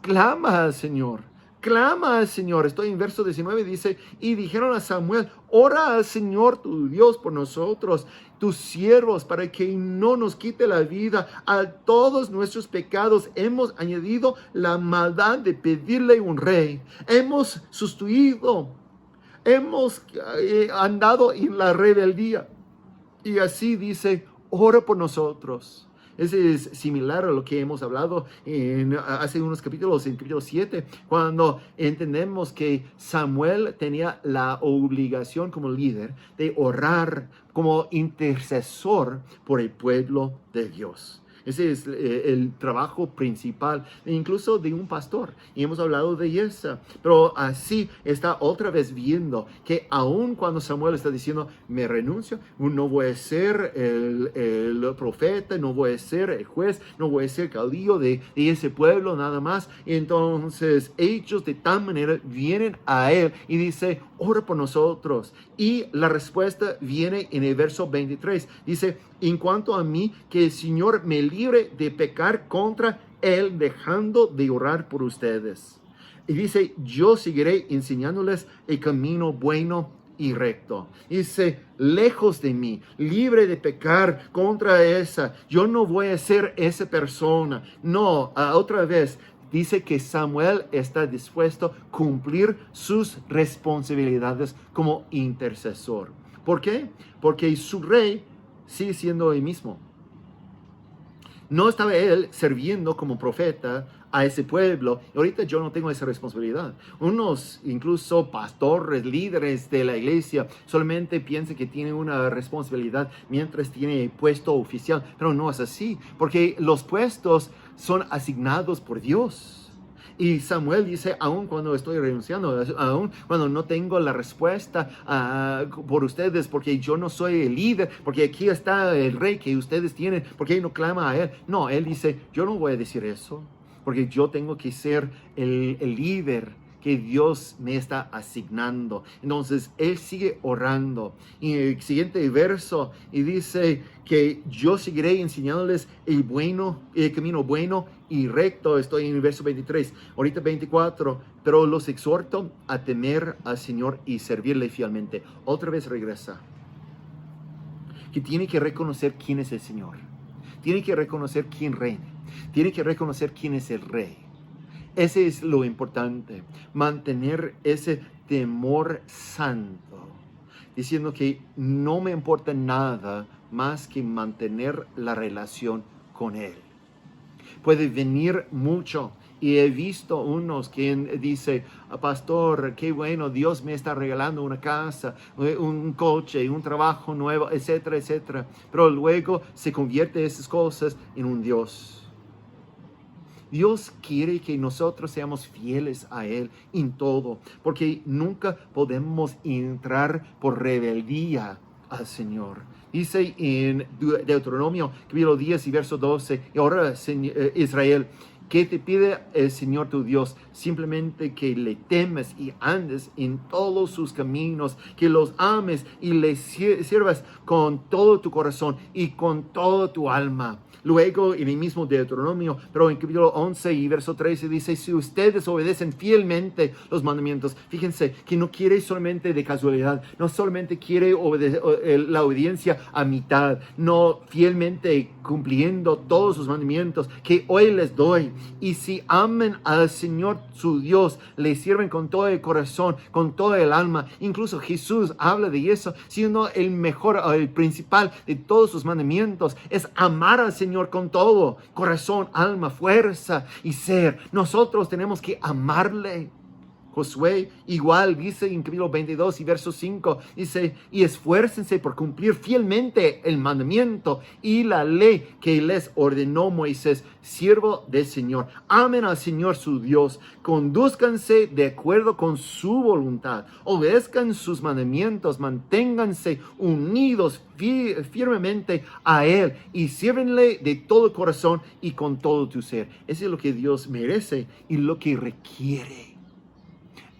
clama al Señor. Clama al Señor. Estoy en verso 19, dice, y dijeron a Samuel, ora al Señor tu Dios por nosotros, tus siervos, para que no nos quite la vida. A todos nuestros pecados hemos añadido la maldad de pedirle un rey. Hemos sustituido, hemos andado en la rebeldía. Y así dice, ora por nosotros. Ese es similar a lo que hemos hablado hace unos capítulos, en capítulo 7, cuando entendemos que Samuel tenía la obligación como líder de orar como intercesor por el pueblo de Dios. Ese es el trabajo principal, incluso de un pastor. Y hemos hablado de eso. Pero así está otra vez viendo que aun cuando Samuel está diciendo, me renuncio, no voy a ser el profeta, no voy a ser el juez, no voy a ser caudillo de ese pueblo, nada más. Entonces ellos de tal manera vienen a él y dice, ora por nosotros. Y la respuesta viene en el verso 23. Dice, en cuanto a mí, que el Señor me libre de pecar contra Él, dejando de orar por ustedes. Y dice, yo seguiré enseñándoles el camino bueno y recto. Dice, lejos de mí, libre de pecar contra esa. Yo no voy a ser esa persona. No, otra vez. Dice que Samuel está dispuesto a cumplir sus responsabilidades como intercesor. ¿Por qué? Porque su rey sigue siendo él mismo. No estaba él sirviendo como profeta a ese pueblo. Ahorita yo no tengo esa responsabilidad. Unos, incluso pastores, líderes de la iglesia, solamente piensan que tienen una responsabilidad mientras tiene puesto oficial. Pero no es así, porque los puestos son asignados por Dios. Y Samuel dice, aun cuando estoy renunciando, aun cuando no tengo la respuesta por ustedes, porque yo no soy el líder, porque aquí está el rey que ustedes tienen, porque él no clama a él. No, él dice, yo no voy a decir eso, porque yo tengo que ser el líder que Dios me está asignando. Entonces, él sigue orando. Y el siguiente verso, y dice que yo seguiré enseñándoles el camino bueno y recto. Estoy en el verso 23, ahorita 24. Pero los exhorto a temer al Señor y servirle fielmente. Otra vez regresa. Que tiene que reconocer quién es el Señor. Tiene que reconocer quién reina. Tiene que reconocer quién es el rey. Ese es lo importante, mantener ese temor santo, diciendo que no me importa nada más que mantener la relación con Él. Puede venir mucho, y he visto unos que dice, pastor, qué bueno, Dios me está regalando una casa, un coche, un trabajo nuevo, etcétera, etcétera. Pero luego se convierte esas cosas en un Dios. Dios quiere que nosotros seamos fieles a Él en todo, porque nunca podemos entrar por rebeldía al Señor. Dice en Deuteronomio, capítulo 10 y verso 12, y ahora Israel, ¿qué te pide el Señor tu Dios? Simplemente que le temes y andes en todos sus caminos, que los ames y le sirvas con todo tu corazón y con toda tu alma. Luego, en el mismo Deuteronomio, pero en capítulo 11 y verso 13 dice, si ustedes obedecen fielmente los mandamientos, fíjense que no quiere solamente de casualidad, no solamente quiere la obediencia a mitad, no fielmente cumpliendo todos sus mandamientos que hoy les doy. Y si amen al Señor su Dios, le sirven con todo el corazón, con todo el alma. Incluso Jesús habla de eso, siendo el mejor, el principal de todos sus mandamientos, es amar al Señor con todo, corazón, alma, fuerza y ser. Nosotros tenemos que amarle. Josué igual dice en capítulo 22 y verso 5, dice, y esfuércense por cumplir fielmente el mandamiento y la ley que les ordenó Moisés, siervo del Señor. Amen al Señor su Dios, condúzcanse de acuerdo con su voluntad, obedezcan sus mandamientos, manténganse unidos firmemente a Él y sírvenle de todo corazón y con todo tu ser. Eso es lo que Dios merece y lo que requiere.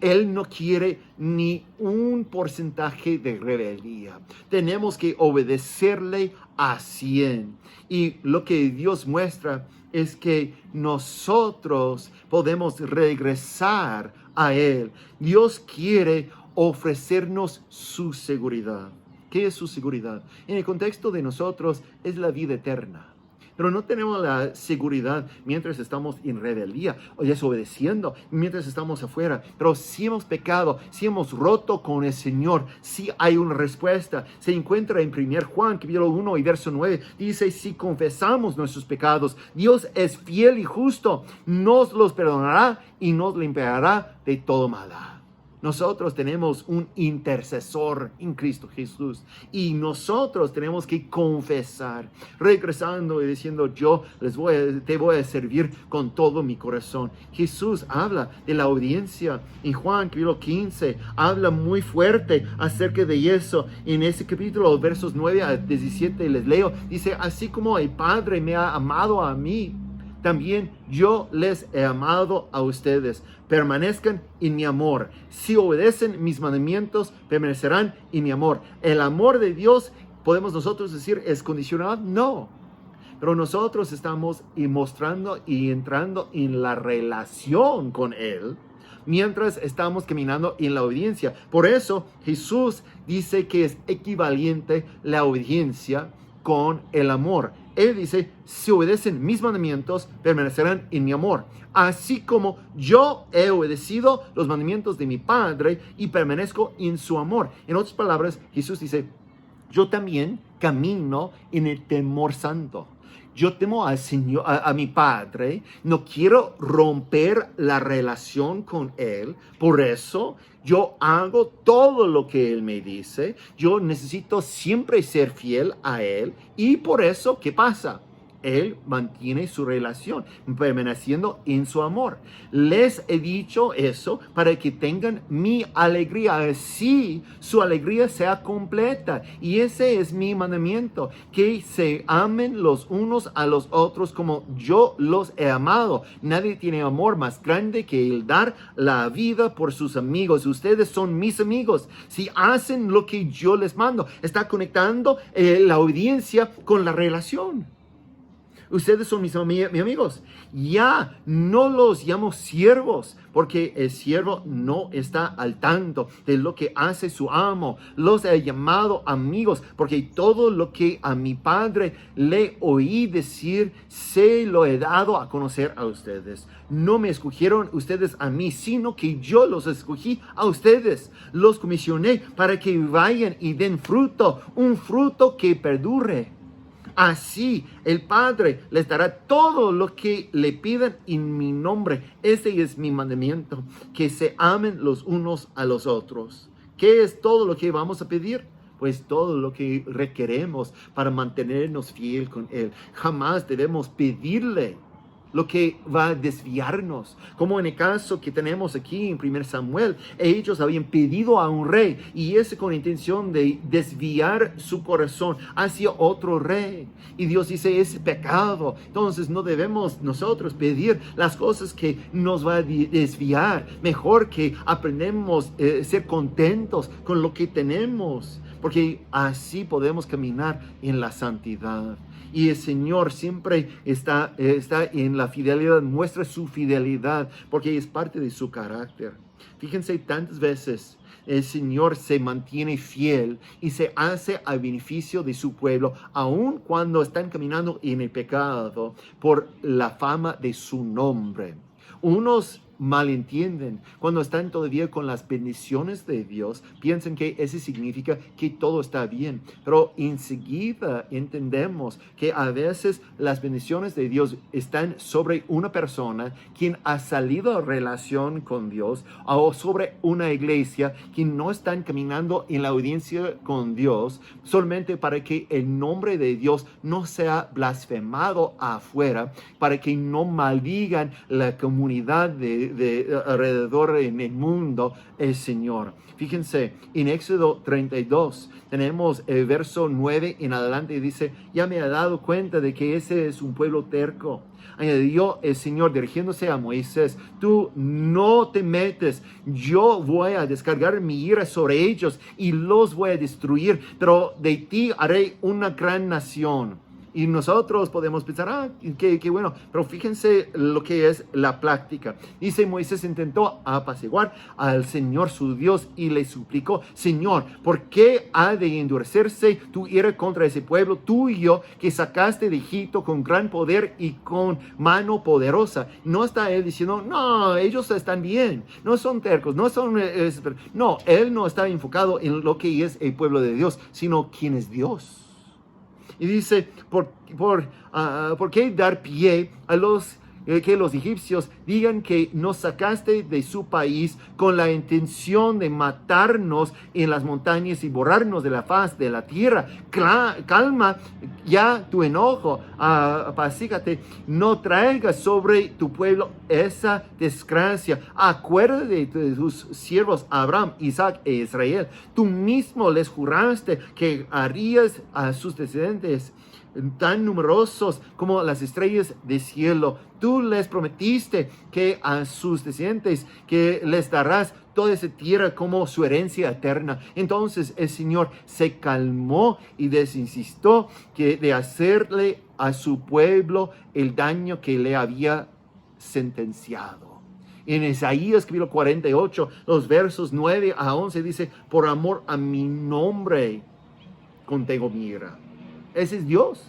Él no quiere ni un porcentaje de rebeldía. Tenemos que obedecerle a 100. Y lo que Dios muestra es que nosotros podemos regresar a Él. Dios quiere ofrecernos su seguridad. ¿Qué es su seguridad? En el contexto de nosotros es la vida eterna. Pero no tenemos la seguridad mientras estamos en rebeldía o desobedeciendo, mientras estamos afuera. Pero si hemos pecado, si hemos roto con el Señor, si hay una respuesta. Se encuentra en 1 Juan, capítulo 1 y verso 9. Dice, si confesamos nuestros pecados, Dios es fiel y justo, nos los perdonará y nos limpiará de todo maldad. Nosotros tenemos un intercesor en Cristo Jesús y nosotros tenemos que confesar, regresando y diciendo, yo te voy a servir con todo mi corazón. Jesús habla de la obediencia en Juan capítulo 15, habla muy fuerte acerca de eso. En ese capítulo, versos 9 a 17, les leo, dice, así como el Padre me ha amado a mí, también yo les he amado a ustedes. Permanezcan en mi amor. Si obedecen mis mandamientos, permanecerán en mi amor. El amor de Dios, podemos nosotros decir, ¿es condicional? No. Pero nosotros estamos mostrando y entrando en la relación con Él mientras estamos caminando en la obediencia. Por eso Jesús dice que es equivalente la obediencia con el amor. Él dice, si obedecen mis mandamientos, permanecerán en mi amor, así como yo he obedecido los mandamientos de mi Padre y permanezco en su amor. En otras palabras, Jesús dice, yo también camino en el temor santo. Yo temo al Señor, a mi Padre, no quiero romper la relación con Él, por eso yo hago todo lo que Él me dice, yo necesito siempre ser fiel a Él y por eso, ¿qué pasa? Él mantiene su relación, permaneciendo en su amor. Les he dicho eso para que tengan mi alegría, así su alegría sea completa. Y ese es mi mandamiento, que se amen los unos a los otros como yo los he amado. Nadie tiene amor más grande que el dar la vida por sus amigos. Ustedes son mis amigos si hacen lo que yo les mando. Está conectando la obediencia con la relación. Ustedes son mis amigos. Ya no los llamo siervos, porque el siervo no está al tanto de lo que hace su amo. Los he llamado amigos, porque todo lo que a mi Padre le oí decir, se lo he dado a conocer a ustedes. No me escogieron ustedes a mí, sino que yo los escogí a ustedes. Los comisioné para que vayan y den fruto, un fruto que perdure. Así el Padre les dará todo lo que le pidan en mi nombre. Ese es mi mandamiento, que se amen los unos a los otros. ¿Qué es todo lo que vamos a pedir? Pues todo lo que requeremos para mantenernos fiel con Él. Jamás debemos pedirle lo que va a desviarnos, como en el caso que tenemos aquí en 1 Samuel. Ellos habían pedido a un rey y ese con intención de desviar su corazón hacia otro rey, y Dios dice, es pecado. Entonces no debemos nosotros pedir las cosas que nos va a desviar. Mejor que aprendemos a ser contentos con lo que tenemos, porque así podemos caminar en la santidad. Y el Señor siempre está en la fidelidad, muestra su fidelidad, porque es parte de su carácter. Fíjense, tantas veces el Señor se mantiene fiel y se hace al beneficio de su pueblo, aun cuando están caminando en el pecado, por la fama de su nombre. Unos malentienden cuando están todavía con las bendiciones de Dios, piensan que eso significa que todo está bien, pero enseguida entendemos que a veces las bendiciones de Dios están sobre una persona quien ha salido a relación con Dios, o sobre una iglesia quien no están caminando en la audiencia con Dios, solamente para que el nombre de Dios no sea blasfemado afuera, para que no maldigan la comunidad de alrededor en el mundo el Señor. Fíjense, en Éxodo 32 tenemos el verso 9 en adelante, y dice, ya me he dado cuenta de que ese es un pueblo terco. Añadió el Señor dirigiéndose a Moisés, tú no te metes, yo voy a descargar mi ira sobre ellos y los voy a destruir, pero de ti haré una gran nación. Y nosotros podemos pensar, qué bueno, pero fíjense lo que es la práctica. Dice, Moisés intentó apaciguar al Señor su Dios y le suplicó, Señor, ¿por qué ha de endurecerse tu ira contra ese pueblo tuyo que sacaste de Egipto con gran poder y con mano poderosa? No está él diciendo, no, ellos están bien, no son tercos, no son... no, él no está enfocado en lo que es el pueblo de Dios, sino quién es Dios. Y dice, ¿por qué dar pie a que los egipcios digan que nos sacaste de su país con la intención de matarnos en las montañas y borrarnos de la faz de la tierra? Calma ya tu enojo, apacígate, no traigas sobre tu pueblo esa desgracia. Acuérdate de tus siervos Abraham, Isaac e Israel. Tú mismo les juraste que harías a sus descendientes tan numerosos como las estrellas del cielo. Tú les prometiste que a sus descendientes que les darás toda esa tierra como su herencia eterna. Entonces el Señor se calmó y desinsistió de hacerle a su pueblo el daño que le había sentenciado. En Isaías capítulo 48, los versos 9 a 11 dice, por amor a mi nombre contengo mi ira. Ese es Dios.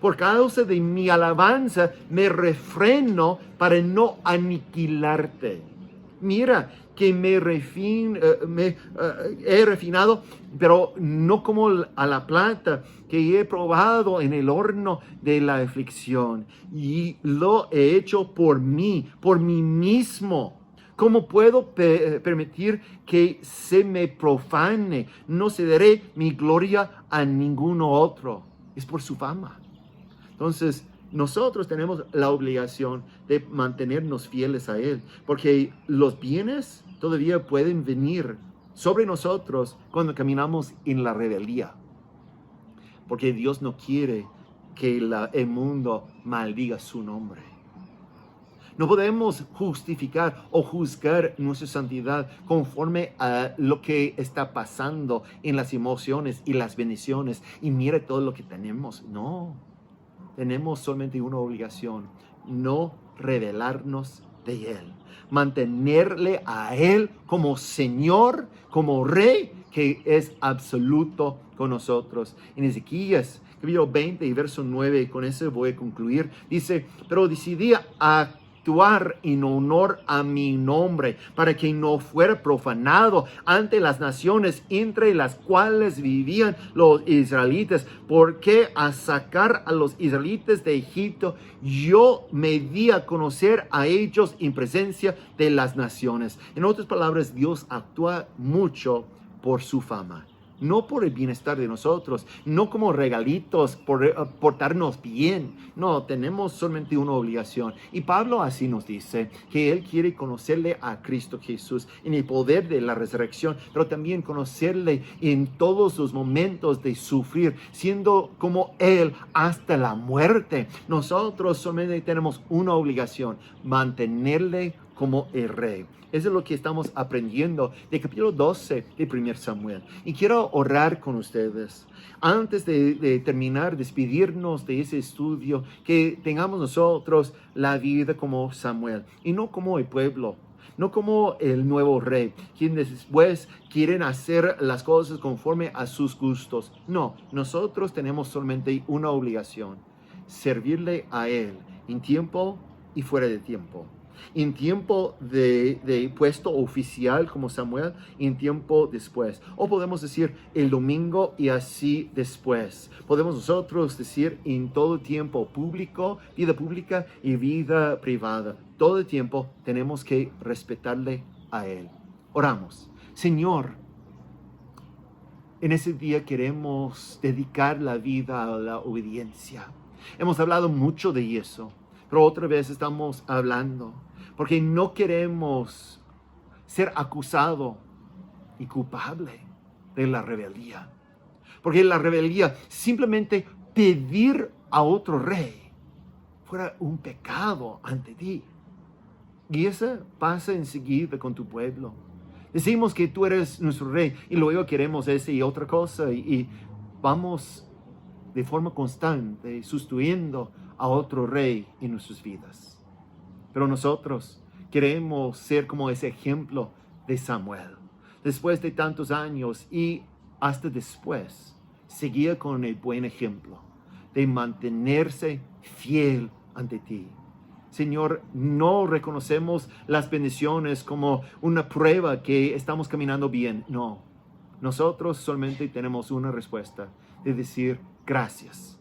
Por causa de mi alabanza me refreno para no aniquilarte. Mira que he refinado, pero no como a la plata que he probado en el horno de la aflicción. Y lo he hecho por mí mismo. ¿Cómo puedo permitir que se me profane? No cederé mi gloria a ninguno otro. Es por su fama. Entonces, nosotros tenemos la obligación de mantenernos fieles a Él, porque los bienes todavía pueden venir sobre nosotros cuando caminamos en la rebeldía, porque Dios no quiere que el mundo maldiga su nombre. No podemos justificar o juzgar nuestra santidad conforme a lo que está pasando en las emociones y las bendiciones. Y mire todo lo que tenemos. No, tenemos solamente una obligación: no rebelarnos de Él. Mantenerle a Él como Señor, como Rey, que es absoluto con nosotros. En Ezequías, capítulo 20 y verso 9, con eso voy a concluir. Dice: pero decidí actuar en honor a mi nombre, para que no fuera profanado ante las naciones entre las cuales vivían los israelitas, porque a sacar a los israelitas de Egipto, yo me di a conocer a ellos en presencia de las naciones. En otras palabras, Dios actúa mucho por su fama, no por el bienestar de nosotros, no como regalitos por portarnos bien. No, tenemos solamente una obligación. Y Pablo así nos dice que él quiere conocerle a Cristo Jesús en el poder de la resurrección, pero también conocerle en todos los momentos de sufrir, siendo como Él hasta la muerte. Nosotros solamente tenemos una obligación: mantenerle como el Rey. Eso es lo que estamos aprendiendo de capítulo 12 de 1 Samuel. Y quiero orar con ustedes. Antes de terminar, despedirnos de ese estudio, que tengamos nosotros la vida como Samuel y no como el pueblo, no como el nuevo rey, quienes después quieren hacer las cosas conforme a sus gustos. No, nosotros tenemos solamente una obligación: servirle a Él en tiempo y fuera de tiempo. En tiempo de puesto oficial como Samuel, en tiempo después. O podemos decir el domingo y así después. Podemos nosotros decir en todo tiempo público, vida pública y vida privada. Todo el tiempo tenemos que respetarle a Él. Oramos. Señor, en ese día queremos dedicar la vida a la obediencia. Hemos hablado mucho de eso, pero otra vez estamos hablando, porque no queremos ser acusado y culpable de la rebeldía. Porque la rebeldía, simplemente pedir a otro rey, fuera un pecado ante ti. Y eso pasa enseguida con tu pueblo. Decimos que tú eres nuestro rey y luego queremos ese y otra cosa, y vamos de forma constante sustituyendo a otro rey en nuestras vidas. Pero nosotros queremos ser como ese ejemplo de Samuel. Después de tantos años y hasta después, seguía con el buen ejemplo de mantenerse fiel ante ti. Señor, no reconocemos las bendiciones como una prueba que estamos caminando bien. No, nosotros solamente tenemos una respuesta: de decir gracias.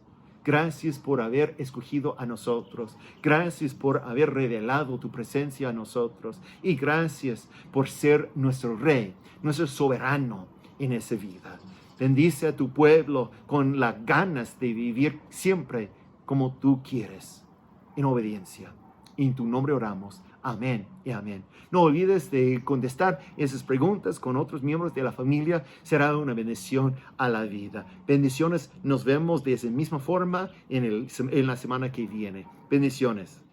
Gracias por haber escogido a nosotros. Gracias por haber revelado tu presencia a nosotros. Y gracias por ser nuestro Rey, nuestro soberano en esa vida. Bendice a tu pueblo con las ganas de vivir siempre como tú quieres, en obediencia. En tu nombre oramos. Amén y amén. No olvides de contestar esas preguntas con otros miembros de la familia. Será una bendición a la vida. Bendiciones. Nos vemos de esa misma forma en la semana que viene. Bendiciones.